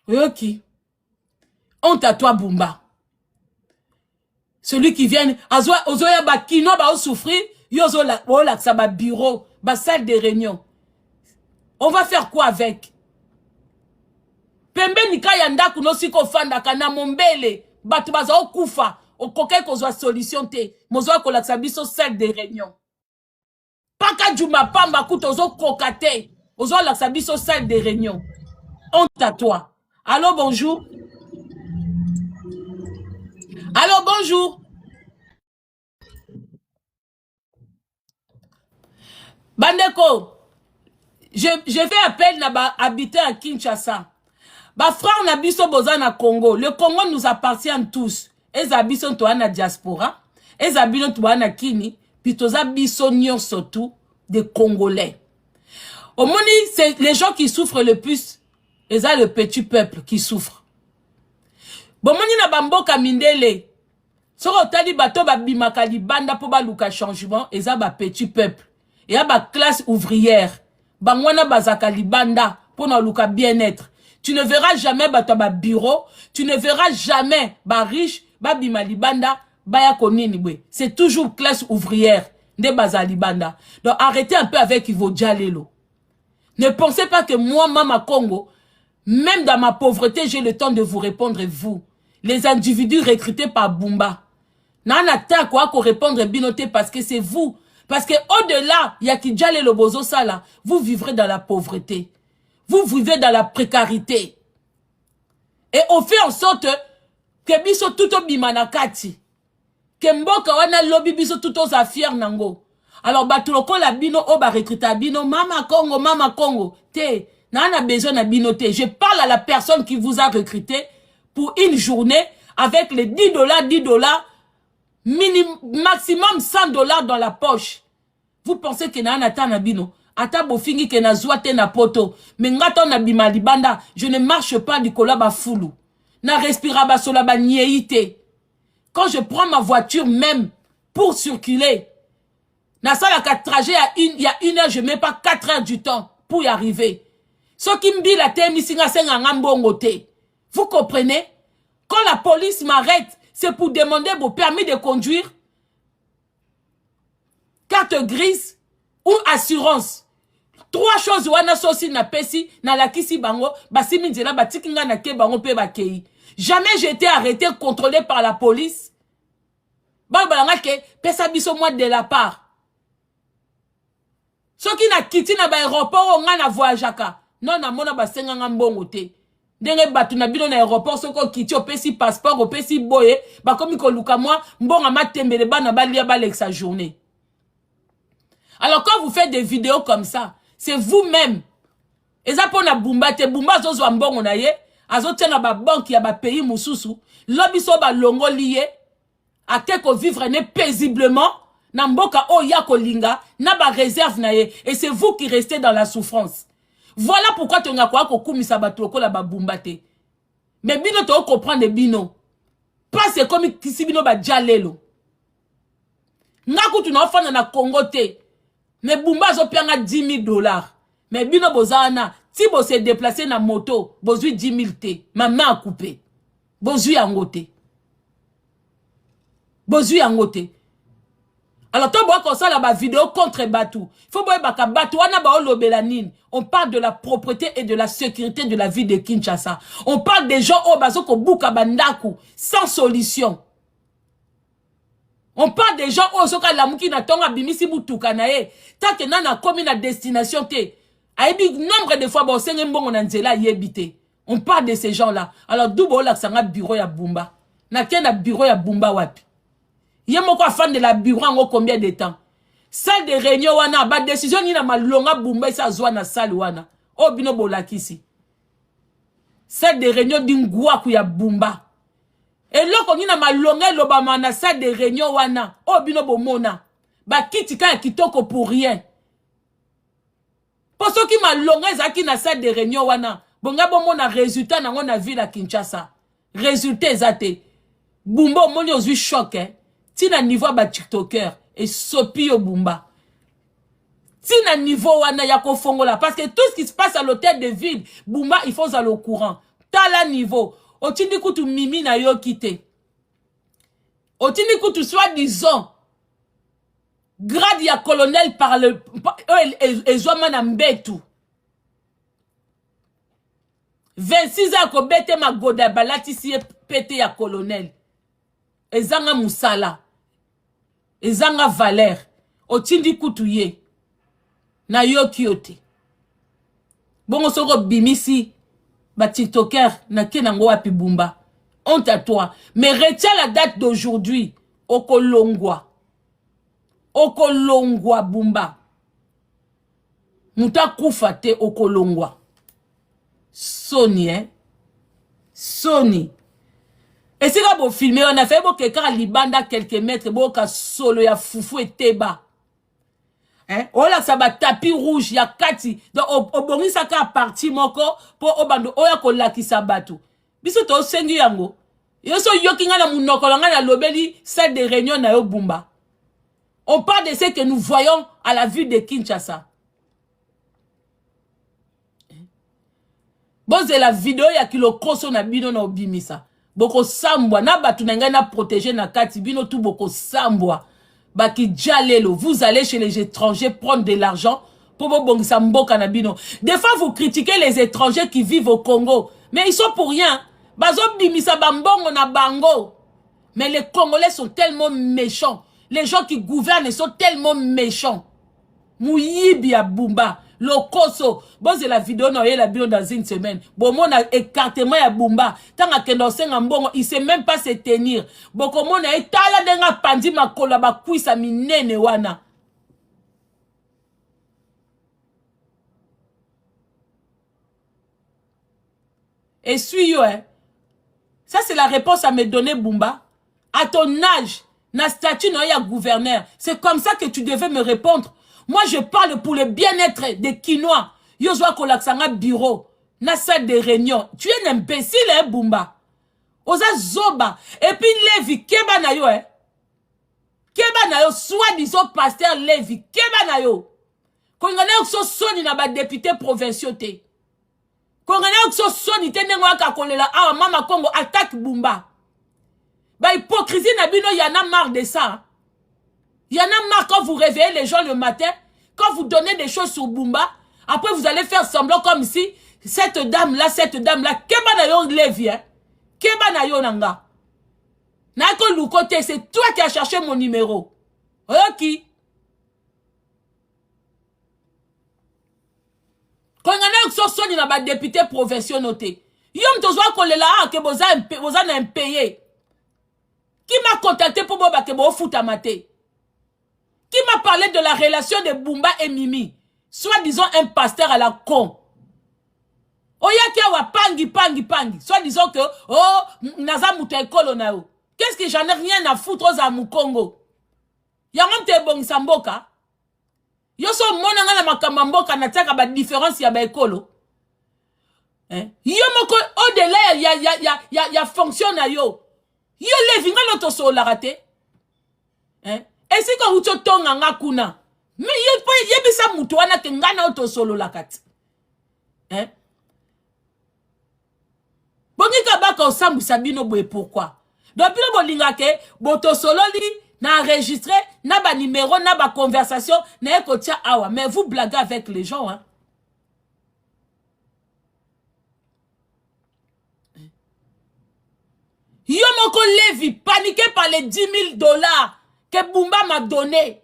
Ok. Honte à toi, Bumba. Celui qui vient, ozoya ba kino ba souffrir, yozo la ça ba bureau, ba salle de réunion. On va faire quoi avec? Pembe nika yanda kuno siko fanda kana mombele, batu baza okufa, okoke kozwa solution te. Mozo ko la biso salle de réunion. Paka juma pamba kuto ozo kokate, ozo la biso salle de réunion. Honte à toi. Allô, bonjour. Allô, bonjour. Bandeko, je fais appel na habiter à Kinshasa. Ba frère na biso boza na Congo. Le Congo nous appartient tous. Eza biso to na diaspora. Eza biso to na kini. Pitoza biso nyon surtout des Congolais. Au moni, c'est les gens qui souffrent le plus. Eza le petit peuple qui souffre. Bomoni na bamboka mindele. Soko tali bato ba bimaka libanda po ba luka changement. Eza ba petit peuple. Et ya ba classe ouvrière. Bangwana bazaka libanda pour na luka bien-être. Tu ne verras jamais bato ba bureau. Tu ne verras jamais ba riche. Ba bima libanda. Ba ya konini bwe. C'est toujours classe ouvrière. De baza libanda. Donc arrêtez un peu avec Ivo Djalelo. Ne pensez pas que moi, Mama Congo, même dans ma pauvreté, j'ai le temps de vous répondre, vous. Les individus recrutés par Bumba. Nana ta quoi qu'on répondre binoté parce que c'est vous. Parce que au-delà, il y a qui déjà le bozo ça là. Vous vivrez dans la pauvreté. Vous vivez dans la précarité. Et on fait en sorte que biso tuto bimanakati. Que mboka wana lobby biso tuto za fier nango. Alors batuloko la bino oba recruter bino Mama Congo. Te. N'a besoin de binoter. Je parle à la personne qui vous a recruté pour une journée avec les $10, maximum $100 dans la poche. Vous pensez que n'a na bino. Ata bofingi que na zoate na poto. Mais ngato na bima libanda, je ne marche pas du kolaba foulou. Na respira ba sola ba nieite. Quand je prends ma voiture même pour circuler, na sala ka trajet il y a 1 heure, je mets pas 4 heures du temps pour y arriver. Ce qui me dit la thème ici, vous comprenez? Quand la police m'arrête, c'est pour demander vos permis de conduire, carte grise ou assurance. 3 choses wana sosi na pesi na lakisi bango basimi nzela batikinga na ke bango pe bakei. Jamais j'ai été arrêté, contrôlé par la police. Balanga ke pesa biso moi de la part. Soki na kiti na ba aéroport nga na voyageaka. Non na mona basenga nga mbongo te. Ndenge batu na bino na aéroport soko kiti opesi passeport opesi boye bakomi ko luka moi mbonga matembele bana balia baleksa journée. Alors quand vous faites des vidéos comme ça, c'est vous-même. Et ça pour na bumba te bumba zozo ambongo na ye, azotenga ba banque ya ba pays mususu, lobi so ba longo lié, a teko vivre ne paisiblement, na mboka o ya kolinga, na ba réserve na ye, et c'est vous qui restez dans la souffrance. Voilà pourquoi tu n'as quoi kumisa ba toko la ba bumba te. Mais bino to comprendre bino. Pas c'est comme si bino ba jalelo. Ngaku tu na fana na Congo te. Mais Bumba zo pianga $10,000. Mais bino bozana, si bo se déplacer na moto, bozui 10,000 te. Ma main a coupé. Bozui angote. Bozui angote. Alors to boa comme ça la ba vidéo contre Batou. Faut boye baka Batou wana ba olobelanine. On parle de la propreté et de la sécurité de la ville de Kinshasa. On parle des gens au bazo ko buka bandaku sans solution. On parle des gens où soka la muki na tonga bimisi butuka na ye. Tant que nana komi na destination te. Aibi nombre de fois bon senge mbongo na nzela yebite. On parle de ces gens-là. Alors doubo la sanga bureau ya Bumba. Na kena bureau ya Bumba wapi. Yemo kwa fan de la bureau en combien de temps. Salle de réunion wana ba décision ni na malonga Bumba isa zwa na salle wana. O bino bolakisi. Salle de réunion d'ingwa ku ya Bumba. Et là, on a malongé l'obama na salle de réunion wana. Oh, bino bomona. Ba kitika ya kitoko pour rien. Pour ceux qui malongé zaki na salle de réunion wana. Bonga bomona résultat na ngona ville à Kinshasa. Résultat zate. Bumba moni ozui choc hein. Tina niveau ba tiktoker. Et sopi yo Bumba. Tina niveau wana ya kofongola. Parce que tout ce qui se passe à l'hôtel de ville. Bumba il faut aller au courant. Tala niveau. Otindi kutu mimi na yo kite. Otindi kutu soi-disant grade ya colonel par le ezoma na mbetu. 26 ans ko bete magoda balati si pété ya colonel. Ezanga musala. Ezanga valeur. Otindi kutu ye. Na yo kiote. Bongo soko bimisi. Ba tiktoker na kenango wapi Bumba. Honte à toi. Mais retiens la date d'aujourd'hui. Okolongwa. Okolongwa Bumba. Muta kufate okolongwa. Sony hein. Sony. Et c'est là bon filmer on a fait bon quelqu'un libanda quelques mètres bon ka solo ya foufou et teba. Hein? Oh là, ça va tapis rouge, ya kati. Donc, au boni, ça ka parti moko, pour obando, oya ko laki sabatu. Biso to sengi yango. Yo so yokinga na munoko, langa na lobeli, salle de réunion na yo Bumba. On parle de ce que nous voyons à la ville de Kinshasa. Bon, c'est la vidéo ya kilo kroso na bino na obimisa. Boko sambwa, na batu na nga na protéger na kati, bino tout boko sambwa. Baki djalelo, vous allez chez les étrangers prendre de l'argent pour vous bongisa mboka na bino. Des fois vous critiquez les étrangers qui vivent au Congo, mais ils sont pour rien. Bazo bimisa bambongo na bango. Mais les Congolais sont tellement méchants. Les gens qui gouvernent sont tellement méchants. Mouyibi ya Bumba, Lokoso. Bon, c'est la vidéo non la bio dans une semaine. Bon, mon a écartement ya Bumba. Tant que kendo senga mbongo, il sait même pas se tenir. Bon, comme on a etala denga pandi makola ba kuisa minene wana. Et suis-yo, hein. Ça, c'est la réponse à me donner, Bumba. À ton âge, na statut non ya gouverneur. C'est comme ça que tu devais me répondre. Moi, je parle pour le bien-être des Kinois. Yozwa kolaksanga bureau. Na salle de réunion. Tu es un imbécile, hein, Bumba. Oza zoba. Et puis, Lévi, keba na yo, hein. Keba na yo, soi-disant pasteur Lévi. Keba na yo. Kongane okso soni na ba député provinciaux te. Kongane okso soni te nengo aka kolela. Ah, mama Kongo attaque Bumba. Bah, hypocrisie, Nabino, il y en a marre de ça. Il y en a marre quand vous réveillez les gens le matin, quand vous donnez des choses sur Bumba, après vous allez faire semblant comme si cette dame-là, keba na yo levi, hein? Keba na yo nanga. Nako Lukote, c'est toi qui as cherché mon numéro. Ok. Quand on a so soni na ba député provincial noté. Yom tozwa kolela ke boza na impayé. Qui m'a contacté pour boba ke bo futa maté? Qui m'a parlé de la relation de Bumba et Mimi? Soit disant un pasteur à la con. Oya ki awa pangi. Soit disant que oh naza muta ekolo na yo. Qu'est-ce que j'en ai rien à foutre aux Amukongo? Yangam te bong samboka. Yo so mona nga na makamamboka na tiaka ba différence ya ba ekolo. Hein? Yo moko au-delà ya fonction na yo. Yo levi nga no to so la raté. Hein? Et si ko uto tonga nga kuna. Mais ye bisa mutu wana ke nga na to solo la kat. Hein? Bongi ka baka osambu sabino boye pourquoi? Donc pile bolinga ke boto solo li na enregistré na ba numéro na ba conversation na ekotia awa mais vous blaguez avec les gens hein. Yo moko levi paniqué par les $10 000 que Bumba m'a donné.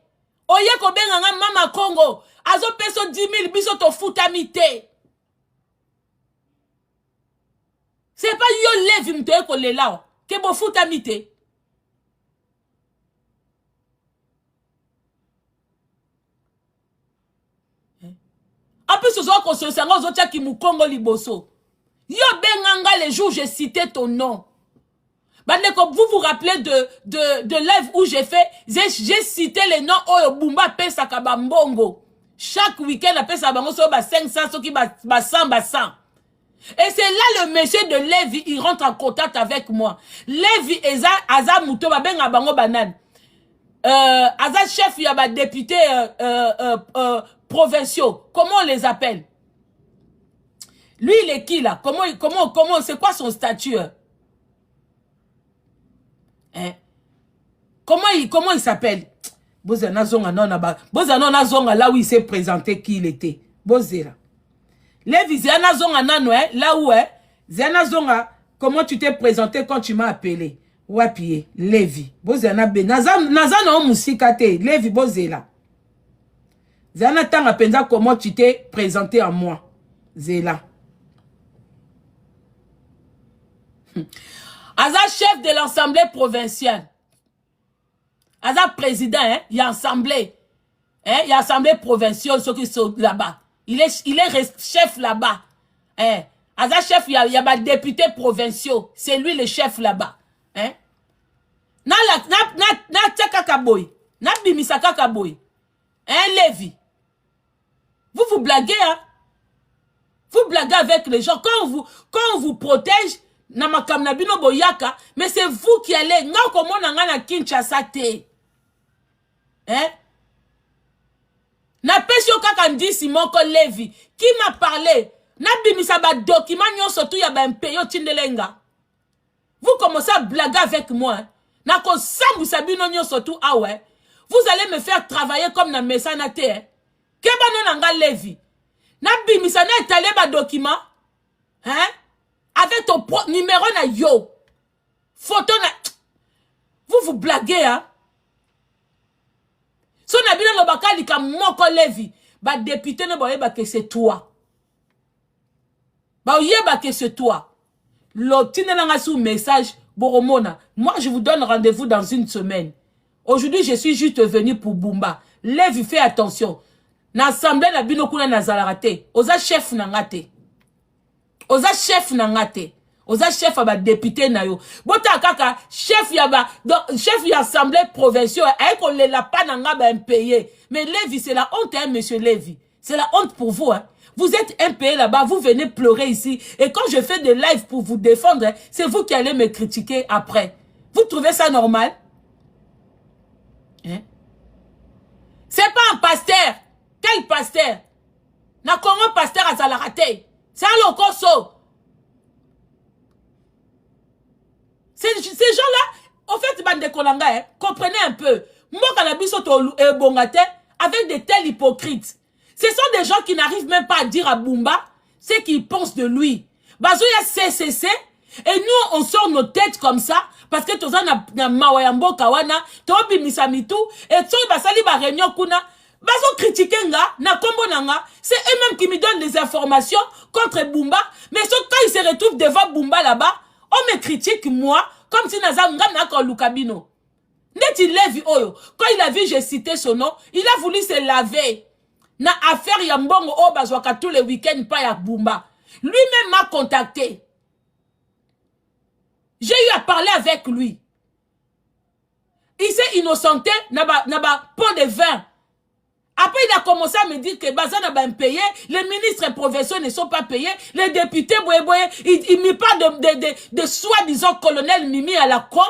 Oye ko benga nga mama Congo azo peso 10 000 biso to futamite. C'est pas yo levi mtoye ko lela ke bo futamite. En plus, qui mou Congo liboso. Yo benganga les jours j'ai cité ton nom. Vous vous rappelez de live où j'ai fait, j'ai cité les noms Oyo Bumba Pesa Kabambongo. Chaque week-end, à Pesa Bango, so ba 500, so ki ba 100. Et c'est là le monsieur de Lévi, il rentre en contact avec moi. Lévi, Aza Mouto, ba benga bango banan. Aza chef, il y a ba député, provinciaux. Comment on les appelle? Lui, il est qui là? Comment, c'est quoi son statut? Hein? Comment il s'appelle? Bozana Zonga là où il s'est présenté qui il était. Bozera. Les Ziana Zonga nano, là où est Ziana Zonga, comment tu t'es présenté quand tu m'as appelé? Wapié, Lévi. Bozana be. Nazana Musikate, Lévi Bozela. Ziana Tanga Penza, comment tu t'es présenté à moi? Zela. Aza chef de l'Assemblée provinciale. Aza président, hein? Il y a assemblée. Hein? Il y a assemblée provinciale, ceux qui sont là-bas. Il est chef là-bas. Hein? Aza chef, il y a des députés provinciaux. C'est lui le chef là-bas. Hein? Na tsakakaboy. Na bimisakakaboy. Hein, Lévi? Vous blaguez, hein? Vous blaguez avec les gens. Quand on vous protège, mais c'est vous qui allez. Non, comment on a Kinshasa te. Hein? Na pesio kakandi Simon Lévi. Qui m'a parlé? Na bimisa ba document nyon surtout ya ba mpeyo tindelenga. Vous commencez à blaguer avec moi. Hein? Na ko sambu sabino nyon surtout ah ouais. Vous allez me faire travailler comme na mesana te. Hein? Keba non nanga Lévi. Na bimisa na étalé ba document. Hein? Avec ton numéro na yo. Photo na. Vous blaguez, hein? Si on a bien le bakali comme Moko Lévi, bah député ne voyez pas que c'est toi. Bah yé bah que c'est toi. L'autre n'a sous message Boromona. Moi je vous donne rendez-vous dans une semaine. Aujourd'hui je suis juste venu pour Bumba. Lévi fais attention. L'assemblée na bino kuna na zalarate. Oza chef na ngate. Oza chef na ngate. Oza chef aba député na yo. Bota kaka chef yaba chef ya assemblée provinciale ay ko le la pa na nga ba impayé. Mais Lévi c'est la honte hein monsieur Lévi. C'est la honte pour vous hein. Vous êtes impayé là-bas, vous venez pleurer ici et quand je fais des lives pour vous défendre, hein, c'est vous qui allez me critiquer après. Vous trouvez ça normal? Hein? C'est pas un pasteur. Quel pasteur? Na Congo pasteur à Zalarate. C'est un locoso. Ces gens-là, Kolanga, comprenez un peu. Mboka na biso to bongate avec de tels hypocrites. Ce sont des gens qui n'arrivent même pas à dire à Bumba ce qu'ils pensent de lui. Bazo ya CCC et nous on sort nos têtes comme ça parce que toza na mawayambo kawana to bimisa mitu et to basali ba réunion kuna bazo critiquer nga na kombo nanga c'est eux-mêmes qui me donnent des informations contre Bumba mais sauf quand ils se retrouvent devant Bumba là-bas on me critique moi comme si naza nga na ko lukabino. Net il l'a vu oyo quand il a vu j'ai cité son nom il a voulu se laver na affaire ya mbongo o bazwaka tous les week-ends pas ya Bumba. Lui-même m'a contacté. J'ai eu à parler avec lui. Il s'est innocenté na ba pot de vin. Après, il a commencé à me dire que Bazan n'a pas payé, les ministres provinciaux ne sont pas payés, les députés, il n'y a pas de soi-disant colonel Mimi à la con.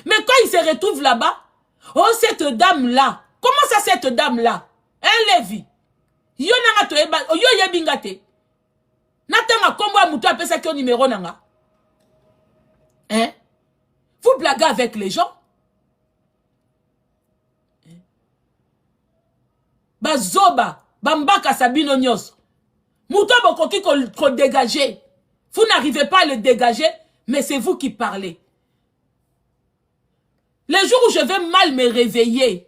Mais quand il se retrouve là-bas, oh, cette dame-là, comment ça, cette dame-là? Elle Lévi. Yo nanga to eba, yo yebingate. Natanga kombo a muto apesa ki numéro nanga. Hein? Vous blaguez avec les gens? Hein? Bazoba, bambaka sabino nyos. Muto bokoki ko dégager. Vous n'arrivez pas à le dégager, mais c'est vous qui parlez. Les jours où je vais mal me réveiller,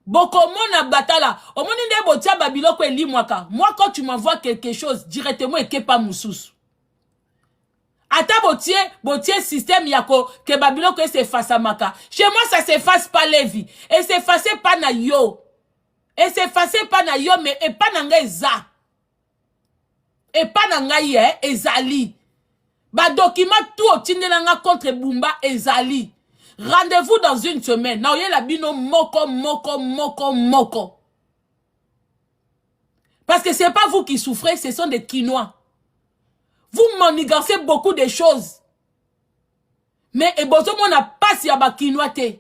Bokomona batala. Omoninde botia babiloko eli mwaka. Moi quand tu m'envoies quelque chose directement et que pas moussous. Ata botie système yako que babiloko s'efface à maka. Chez moi ça s'efface pas les vies. Et s'efface pas na yo. Et s'efface pas na yo mais et pas nanga eza. Et pas nanga ye ezali. Ba document tout otindelanga contre Bumba ezali. Rendez-vous dans une semaine. Na oye la bino moko. Parce que c'est pas vous qui souffrez, ce sont des Quinois. Vous manigancez beaucoup de choses. Mais et bozomo na passe ya ba Quinois te.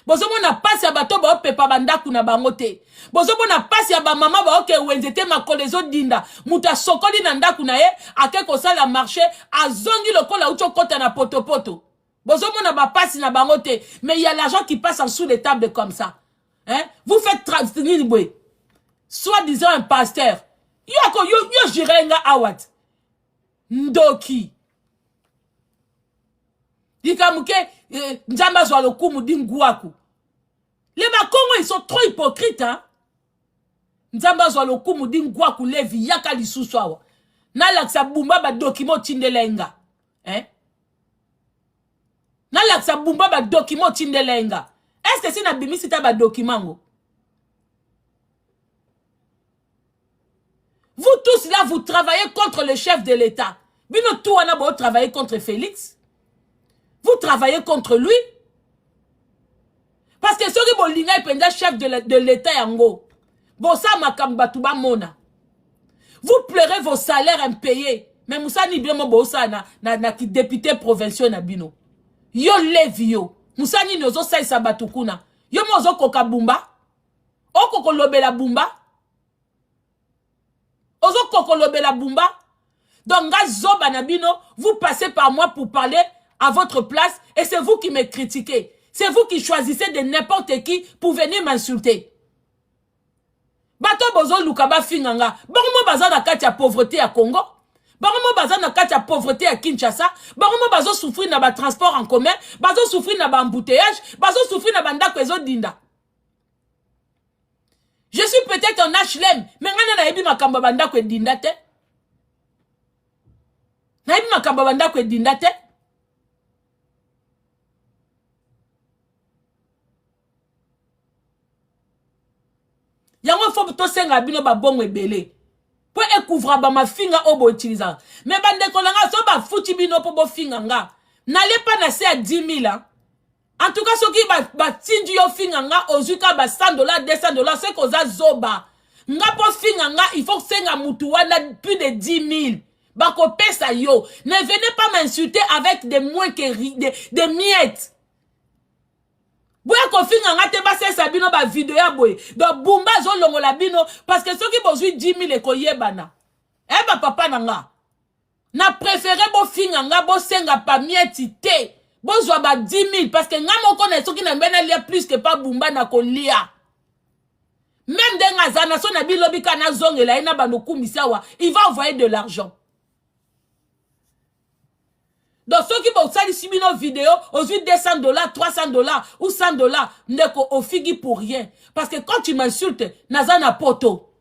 Bozomo na passe ya ba to ba pepa bandaku na bango te. Bozomo na passe ya ba mama ba oke wenzete makolezo dinda. Muta sokoli na ndaku na ye ake ko sala marché azongi lokola ucho kota na poto. Bozomo na ba passe na bango te. Mais il y a l'argent qui passe en sous les tables comme ça. Hein? Vous faites transiger soit-disant un pasteur. Yo jirenga awat. Ndoki. Dikamuke Nzamba zwa lokumu dinguaku. Les Makongo ils sont trop hypocrites hein. Nzamba zwa lokumu dinguaku levi yaka lisusu awa. Na laksa Bumba ba document tindelenga. Hein? Na laksa Bumba ba document tindelenga. Est-ce que si na bimisi ta ba document? Vous tous là, vous travaillez contre le chef de l'État. Bino tout wana bo travailler contre Félix. Vous travaillez contre lui. Parce que ceux qui bolinga ipenda chef de l'État yango. Bosa makamba tuba mona. Vous pleurez vos salaires impayés. Mais Moussa ni bien mo bosa na ki député provincial na bino. Yo levi yo. Moussa ni nozo sa isabatukuna. Yo mozo koka Bumba. Okoko lobela Bumba. Ozo kokolobe la Bumba. Donc, Zoba Nabino, vous passez par moi pour parler à votre place et c'est vous qui me critiquez. C'est vous qui choisissez de n'importe qui pour venir m'insulter. Bato bozo lukaba finganga. Baromo baza na kati ya pauvreté à Congo. Baromo baza na kati ya pauvreté à Kinshasa. Baromo bazo souffrir na ba transport en commun. Bazo souffrir na ba embouteillage. Bazo souffrir na banda kwezo dinda. Je suis peut-être un HLM, mais ngana na ebi makamba banda kwe dinda te. Na ebi makamba banda kwe dinda te. Yango fo to senga bino ba bongo ebele. Po ekouvra ba mafinga obo utiliser. Mais bande kolanga so ba futi bino po bo finga nga. N'allez pas na se à 10 000 hein. En tout cas, ceux qui va tindi yo finganga ozuka ba $100, $200, c'est koza zoba. Nga po finganga, il faut que senga mutuwana plus de 10 000. Bako pesa yo. Ne venez pas m'insulter avec des moins que des miettes. Boya ko finganga te ba se sabino ba vidéo ya boy. Donc Bumba zo longo la bino parce que ceux qui bozui 10 000 e ko yebana. Ba papa nanga. Na préféré bo finganga bo senga pa mietti te. Bozwa ba 10 000 parce que nga moko na soki na mbena lia plus que pas Bumba na kolia. Même denga zana so na bilobi kana zongela ina banoku misawa, il va envoyer de l'argent. Donc ceux qui vont salir si nos vidéos, aujourd'hui $200, $300 ou $100, ndeko ofigi pour rien. Parce que quand tu m'insultes, naza na poto.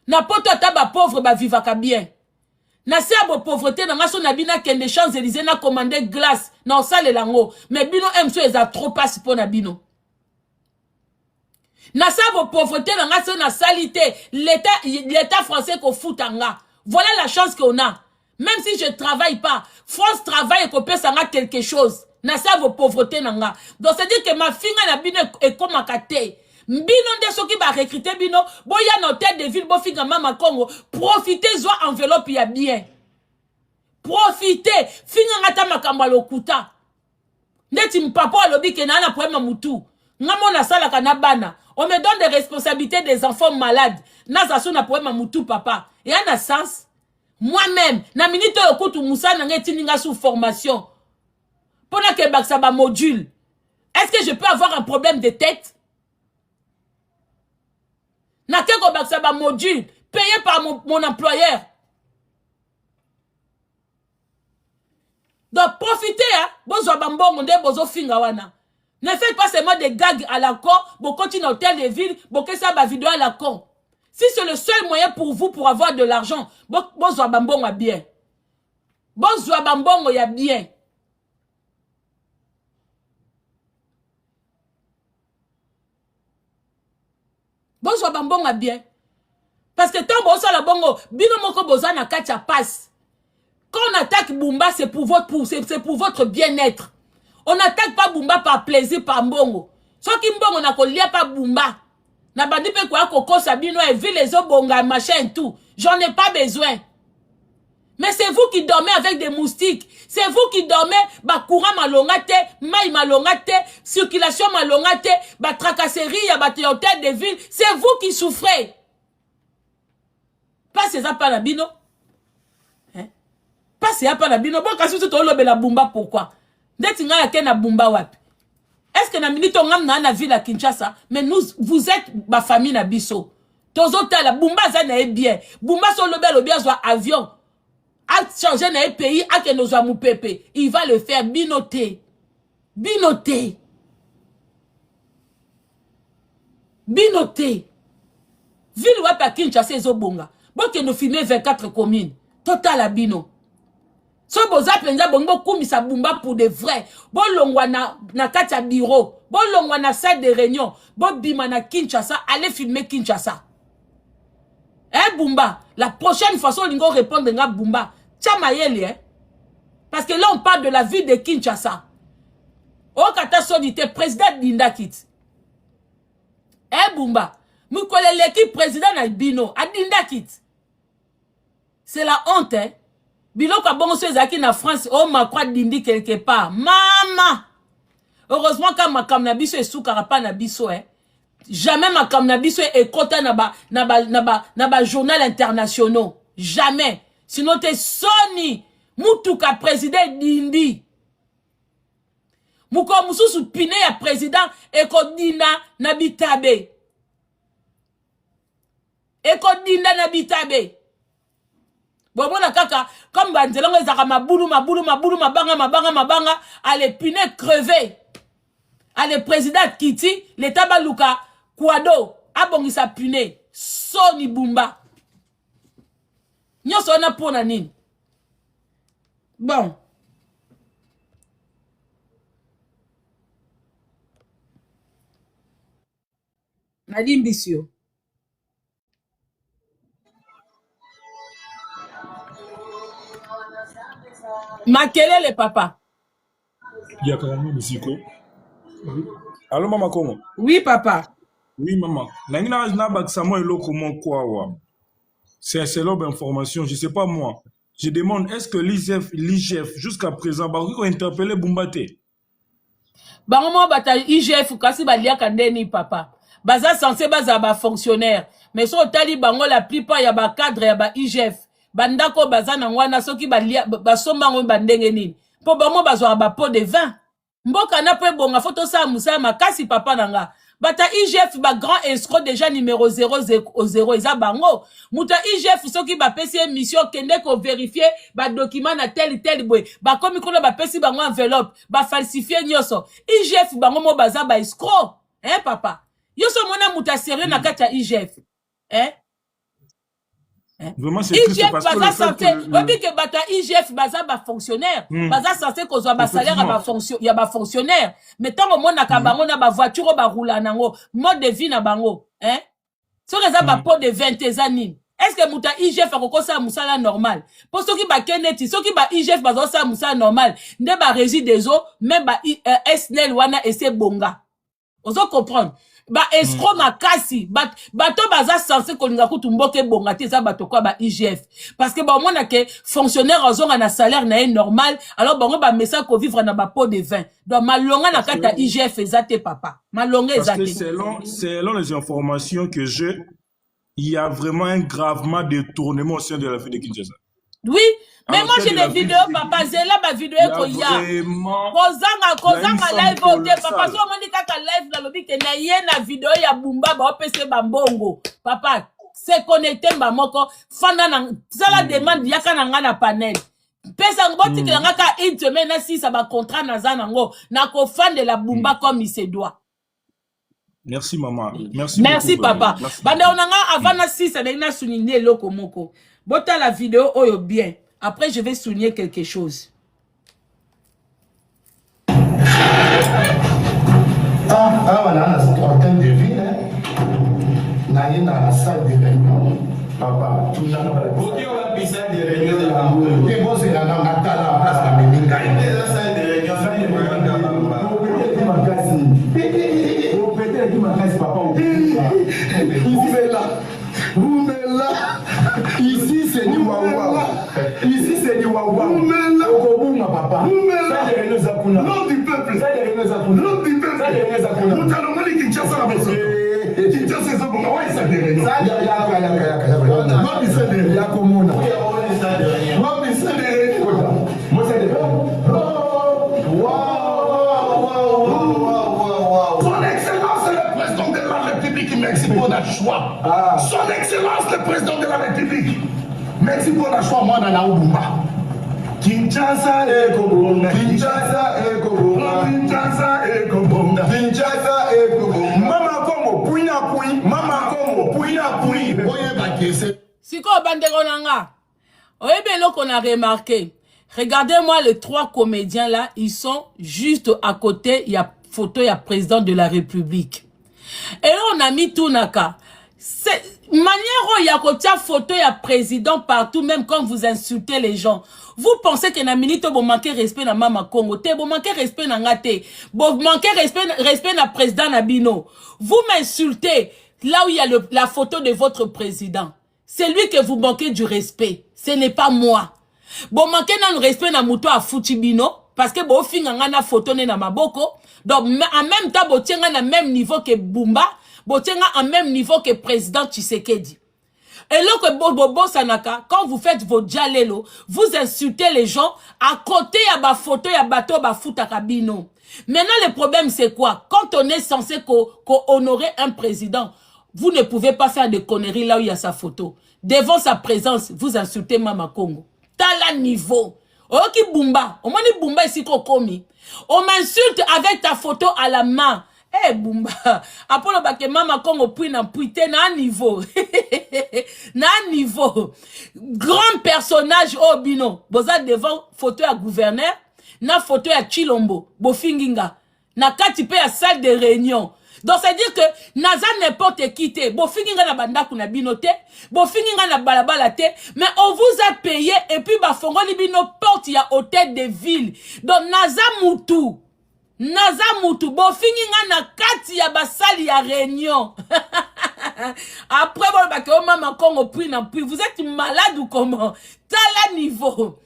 Na poto taba pauvre ba vivaka bien. Na se abo pauvreté na ngaso na bina kende Champs-Élysées na commander glace na osale lango. Mais bino emso eza trop passe pour na bino. Na se abo pauvreté na ngaso na salité l'état français ko foutanga. Voilà la chance qu'on a. Même si je travaille pas, France travaille et qu'on peut s'en quelque chose. Na sa vos pauvretés nanga. Donc c'est dire que ma fille na bino est comme a kate. Bino de ceux qui va recruter bino, boya no tête de ville bo finga mama Congo, profitez zo enveloppe ya bien. Profitez, finga ngata makamba lokuta. Ndeti mpapa alobi ke na poema mutu. Ngamo na sala kana bana. On me donne des responsabilités des enfants malades. Na zaso na poema mutu papa. Et en a sens. Moi-même, na minute okutu Moussa nangeti ninga sous formation. Pendant que baksa ba module. Est-ce que je peux avoir un problème de tête? Na keko baksa ba module payé par mon employeur. Donc profitez hein, bozo bambongo nde bozo finga wana. Ne faites pas seulement des gags à la con, bo continue hôtel de ville, bo que ça ba vidéo à la con. Si c'est le seul moyen pour vous pour avoir de l'argent, bonsoir bambongo ya bien. Bonsoir bambongo ya bien. Bonsoir bambongo ya bien. Parce que tant bonsoir la bongo, bino moko boza na kacha passe. Quand on attaque Bumba, c'est pour votre bien-être. On n'attaque pas Bumba par plaisir, par mbongo. So ki mbongo na kolia pas Bumba. Na bandi pe kwa koko sabino et vu les obonga machin et tout. J'en ai pas besoin. Mais c'est vous qui dormez avec des moustiques. C'est vous qui dormez ba courant malongate, maï malongate, circulation malongate, ba tracasserie ya ba hôtel de ville. C'est vous qui souffrez. Pas ces apalabino. Hein? Pas ces apalabino. Bon kasu tout lobe la Bumba pourquoi? Ndeti nga yake na Bumba wapi? Est-ce que na milito ngam na ville à Kinshasa, mais vous êtes ma famille na biso. Tozo tala Bumba za na bien. Bumba so lobe bien soit avion. A changer na pays a que nos amu pepe. Il va le faire binoté. Binoté. Binoté. Ville wapi à Kinshasa ezo bonga. Bon que nous filmer 24 communes. Total à bino. So boza penza bongo kumisa Bumba pour de vrai. Bon longwa na katia bureau. Bon longwa na salle de réunion. Bon bima na Kinshasa. Allez filmer Kinshasa. Eh Bumba. La prochaine fois, on va répondre à Bumba. Tchamayeli, hein. Parce que là, on parle de la ville de Kinshasa. Oh, kata sonité, président Dindakit. Eh Bumba. Moukole l'équipe président na Bino. A Dindakit. C'est la honte, hein. Bilo ka bongo sezaki na France, oh ma croix dindi quelque part. Maman! Heureusement quand ma kam na biso est sous carapa na biso, hein. Jamais ma kam na biso est kota na ba journal internationaux. Jamais. Sinon t'es Sony. Mutuka président dindi. Muko mususu pine ya président eko dinda na bitabe. Eko dinda na bitabe. Bon, bon, kaka, comme banzelongo ezaka mabulu, mabanga, allez, pine crevé. Allez, président Kiti, l'état baluka, Kwado, abongisa pune, Sony Bumba. Nyoso na pona nini. Bon. Nadine Bissio. Makelele papa. Il y a quand même musique. Allô maman Congo. Oui papa. Oui maman. Nangina na baksamo eloko mon quoi wa. C'est l'ob information, je sais pas moi. Je demande est-ce que l'IGF jusqu'à présent ba ko interpeller Bumbate. Ba moment bata IGF kasi ba liaka ndeni papa. Baza censé baza ba fonctionnaire. Mais so tali bango la plupart ya ba cadre ya ba IGF. Bandako baza na ngwana soki ba somba ngo bandenge nini. Po bango bazwa ba pot de vin. Mboka na pe bonga photo sa musa makasi papa nanga. Bata IGF ba grand escroc déjà numéro 000 eza bango. Muta IGF soki ba pesi émission kende ko vérifier ba document na tel boy. Ba komi kono ba pesi bango enveloppe, ba falsifier nyoso. IGF bango mo baza ba escroc. Hein papa? Yoso mona muta sérieux na kati ya IGF. Hein? Vraiment, c'est IGF parce que baza le santé, obi que bata IGF baza ba fonctionnaire, baza santé ko zo ba salaire ya ba fonctionnaire. Mais tant que mona ka bango na ba voiture ba roula nango, mode de vie na bango, hein? So reza ba pot de 20 années. Est-ce que muta IGF akoko sa musala normal? Pour ceux qui ba keneti, ceux qui ba IGF baza sa musala normal, nde ba régie des eaux, même ba SNEL wana ese bonga. Ozo comprendre? Ba escroc makasi bato baza censé kolinga kutumboke bonga te za bato kwa ba IGF parce que ba mona ke fonctionnaire azonga na salaire na normal alors bango ba message ko vivre na ba pot de vin donc malonga na kata IGF ezate papa malonga ezate selon les informations que j'ai, il y a vraiment un gravement détournement au sein de la ville de Kinshasa. Oui, mais moi j'ai des vidéos, papa, j'ai là ma vidéo qu'il y a. Kozanga live ote, papa, so moni kaka live na lobi ke na ye na vidéo ya Bumba ba opese bambongo. Papa, se connecter ba moko, fanda na ça la demande yaka na nga na panel. Pesa ngoti ke nga ka une semaine na si ça ba contrat na za nango, na ko fan de la Bumba comme il se doit. Merci maman. Merci beaucoup, papa. Merci. Bande onanga avant na si ça na souligner loko moko. Bota la vidéo oyo bien. Après je vais souligner quelque chose. Voilà, en termes de vie, na la salle de réunion. Papa, tout le monde va la salle de réunion. Et bon, c'est la place de Meninga. La salle de réunion, ici c'est du wawa. Ici c'est du wawa. Okobunga papa. L'homme du peuple. L'homme du peuple. Nous allons aller Kinshasa la maison. Kinshasa c'est bon. Ouais, ça dérange. Ça Son Excellence le président de la République Mexico n'a choix. Son Excellence le président de la République Mexico n'a choix. Moi dans la Ubumba. Kinshasa et Kobonga. Kinshasa et Kobonga. Kinshasa et Kobonga. Kinshasa et Kobonga. Mama Kongo, Puina Pui. Mama Kongo, Puina Pui. Voyez ma question. Siko bandeko nanga. Oyebelo qu'on a remarqué. Regardez-moi les trois comédiens là, ils sont juste à côté, il y a photo, il y a président de la République. Et là on a mis tout naka. C'est manière où il y a côté photo, il y a président partout, même quand vous insultez les gens. Vous pensez que na minute vous manquez respect na Mama Congo, vous manquez respect na ngate, vous manquez respect na président Nabino. Vous m'insultez là où il y a la photo de votre président. C'est lui que vous manquez du respect. Ce n'est pas moi. Bon manquez na respect na muto a Futibino parce que bo finga na photo na maboko. Donc en même temps bo tienga na même niveau que Bumba, bo tienga en même niveau que président Tshisekedi. Et là que Bobo Sanaka, quand vous faites vos djalelo, vous insultez les gens, à côté il y a ba photo, il y a bateau ba futakabino. Maintenant le problème c'est quoi? Quand on est censé honorer un président, vous ne pouvez pas faire des conneries là où il y a sa photo. Devant sa présence, vous insultez Mama Congo. T'as le niveau. Ok Bumba, on m'a dit Bumba ici kokomi. On m'insulte avec ta photo à la main. Eh Bumba, après le bac Mama Congo puis na puité na niveau. Na niveau. Grand personnage au bino. Boza devant photo à gouverneur, na photo à Chilombo, Bofinginga. Na katipe à salle de réunion. Donc c'est dire que naza n'importe qui te bo finginga na banda kuna binote bo finginga na balabala te mais on vous a payé et puis ba fongoli bino porte ya hôtel de ville donc naza mutu bo finginga na kati ya basali ya réunion après bon ba ke o Mama Congo puis na puis vous êtes malade ou comment tala niveau.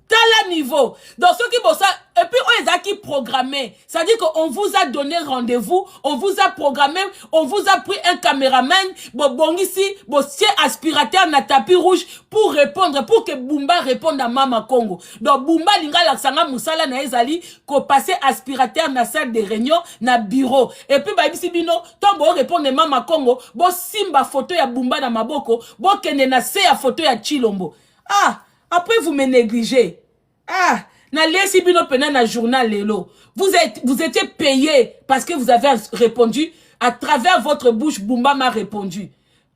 Tala niveau. Donc ceux qui bossent et puis on les a qui programmé. C'est-à-dire qu'on vous a donné rendez-vous, on vous a programmé, on vous a pris un caméraman, bon ici, bon aspirateur na tapis rouge pour répondre, pour que Bumba réponde à Mama Congo. Donc Bumba linga laksanga musala na ezali ko passer aspirateur na salle de réunion na bureau. Et puis ba bisi bino tombo répondre Mama Congo, bo simba photo ya Bumba na maboko, bo kende na se ya photo ya Chilombo. Ah, après vous me négligez. Ah, na lesi bino pena na journal lelo. Vous étiez payé parce que vous avez répondu à travers votre bouche. Bumba m'a répondu.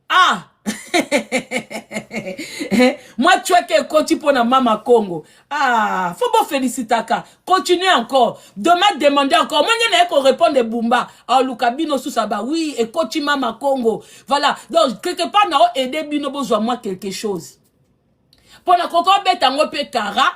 Ah. Moi tu as que continue pour na Mama Congo. Ah, faut pas féliciter ka. Continuez encore. Demain demandez encore. Moi n'y a qu'on réponde Bumba. Ah Lukabino sous saba. Oui, et continue Mama Congo. Voilà. Donc quelque part na aider bino besoin moi quelque chose. Pour na koko bête en pe kara.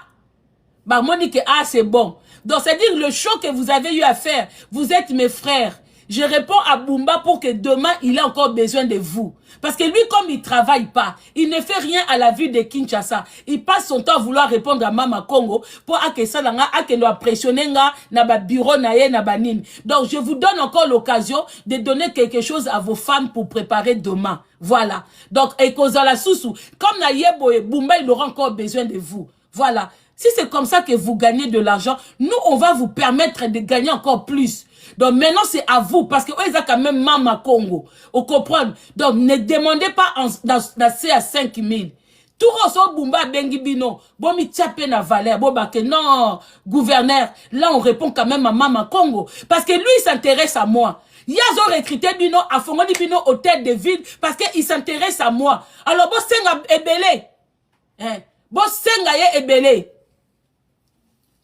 Bah Monique, ah c'est bon. Donc c'est dire le show que vous avez eu à faire. Vous êtes mes frères. Je réponds à Bumba pour que demain il a encore besoin de vous. Parce que lui comme il travaille pas, il ne fait rien à la vie de Kinshasa. Il passe son temps à vouloir répondre à Mama Congo pour que ça que lo pressionner na ba bureau na ye na banine. Donc je vous donne encore l'occasion de donner quelque chose à vos femmes pour préparer demain. Voilà. Donc et la sousou comme na yebo Bumba il aura encore besoin de vous. Voilà. Si c'est comme ça que vous gagnez de l'argent, nous, on va vous permettre de gagner encore plus. Donc maintenant, c'est à vous. Parce que ils ont quand même Mama Congo. Vous comprenez? Donc ne demandez pas dans à 5 000. Tout ressort Bumba Bengibino. Bon, mi tchapé na valeur. Bon, bah que non, gouverneur. Là, on répond quand même à Mama Congo. Parce que lui, il s'intéresse à moi. Yazo recruté Bino à Fongoni Bino hôtel de ville. Parce qu'il s'intéresse à moi. Alors, bon, senga ebele. Hein? Bon, senga ye ebele.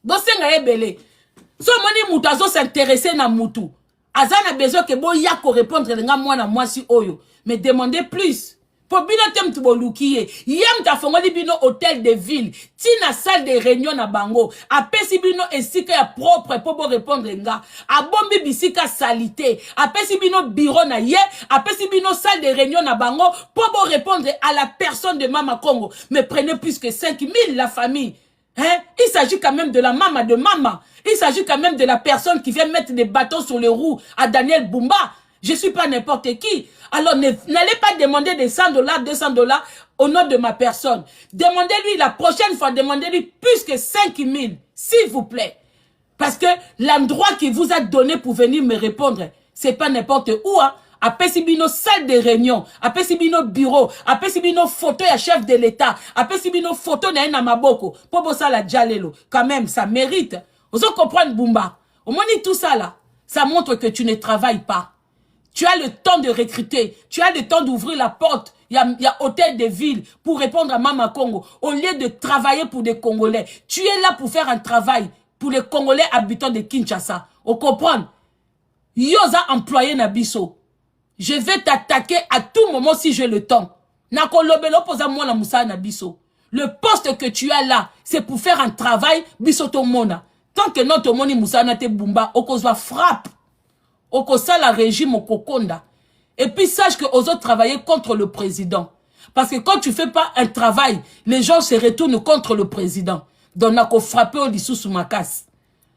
Bosenga ebele. So moni mutu azo s'intéresser na mutu. Azana besoin que bo yako répondre nga mwana mwasi oyo. Mais demandez plus. Pour bino tem tu bolukiye. Yam ta fongoli bino hôtel de ville. Tina salle de réunion na bango. Apesi bino esika ya propre pour bo répondre nga. Abombi bisika salité. Apesi bino bureau na ye. Apesi bino salle de réunion na bango pour bo répondre à la personne de Mama Congo. Mais prenez plus que 5 000 la famille. Hein? Il s'agit quand même de la maman de Mama. Il s'agit quand même de la personne qui vient mettre des bâtons sur les roues à Daniel Bumba. Je suis pas n'importe qui. Alors n'allez pas demander des $100, $200 au nom de ma personne. Demandez-lui la prochaine fois, demandez-lui plus que 5 000, s'il vous plaît. Parce que l'endroit qu'il vous a donné pour venir me répondre, c'est pas n'importe où, hein. Après Sibino salle de réunion, après Sibino bureau, après Sibino photo à chef de l'État, après Sibino photo na maboko, pour ça la jalelo. Quand même, ça mérite. Vous comprenez Bumba? Au moins tout ça là, ça montre que tu ne travailles pas. Tu as le temps de recruter, tu as le temps d'ouvrir la porte. Il y a hôtel de ville pour répondre à Mama Congo. Au lieu de travailler pour des Congolais, tu es là pour faire un travail pour les Congolais habitants de Kinshasa. Vous comprenez? Yoza employé Nabiso. Je vais t'attaquer à tout moment si j'ai le temps. Le poste que tu as là, c'est pour faire un travail, bisoto mona. Tant que notre moni Moussana te Bumba, okozwa frappe. Okosa la régime au kokonda. Et puis sache que aux autres travailler contre le président. Parce que quand tu fais pas un travail, les gens se retournent contre le président. Donc nako frapper au dissous sous ma casse.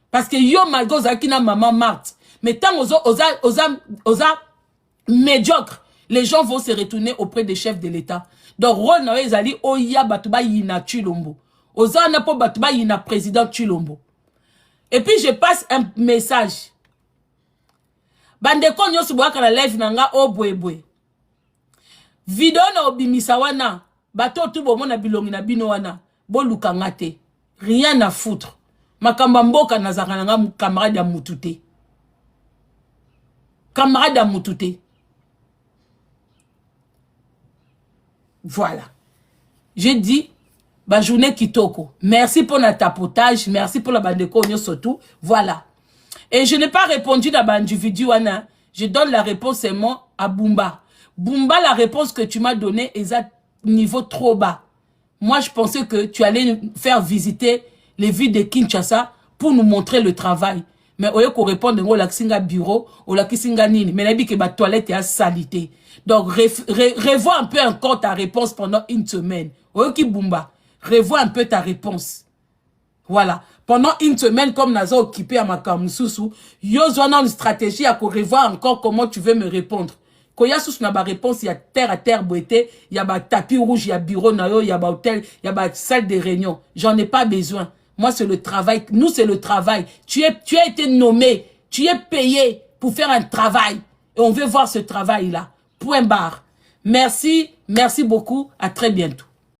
Parce que yo malgoza kina maman Marthe. Mais tant osa médiocre, les gens vont se retourner auprès des chefs de l'État. Donc, rôle na ezali oya batuba yina Chilombo. Oza na po batuba yina président Chilombo. Et puis je passe un message. Bandeko nyosu boaka la live nanga obwebwe. Video na obimisa wana, bato tu bomo na bilongi na bino wana, bo lukangate. Rien à foutre. Makamba mboka nazaka nanga camarade ya mutute. Camarade ya mutute. Voilà. J'ai dit, bah journée kitoko. Merci pour notre tapotage. Merci pour la bande de cogno surtout. Voilà. Et je n'ai pas répondu dans la vidéo. Je donne la réponse seulement à Bumba. Bumba, la réponse que tu m'as donnée est à niveau trop bas. Moi, je pensais que tu allais nous faire visiter les villes de Kinshasa pour nous montrer le travail. Mais au lieu qu'on réponde au laxinga bureau, au laxinga nini, mais n'habite que ma toilette est à salité. Donc, revois un peu encore ta réponse pendant une semaine. Au lieu qui Bumba, revois un peu ta réponse. Voilà. pendant une semaine, comme Naza occupé à ma kamsusu, yo zwana une stratégie à revoir encore comment tu veux me répondre. Quand il y a sous ma réponse, il y a terre à terre boité, il y a tapis rouge, il y a bureau, il y a hôtel, il y a salle de réunion. J'en ai pas besoin. Moi, c'est le travail. Nous, c'est le travail. Tu as été nommé, tu es payé pour faire un travail. Et on veut voir ce travail-là. Point barre. Merci, merci beaucoup. À très bientôt.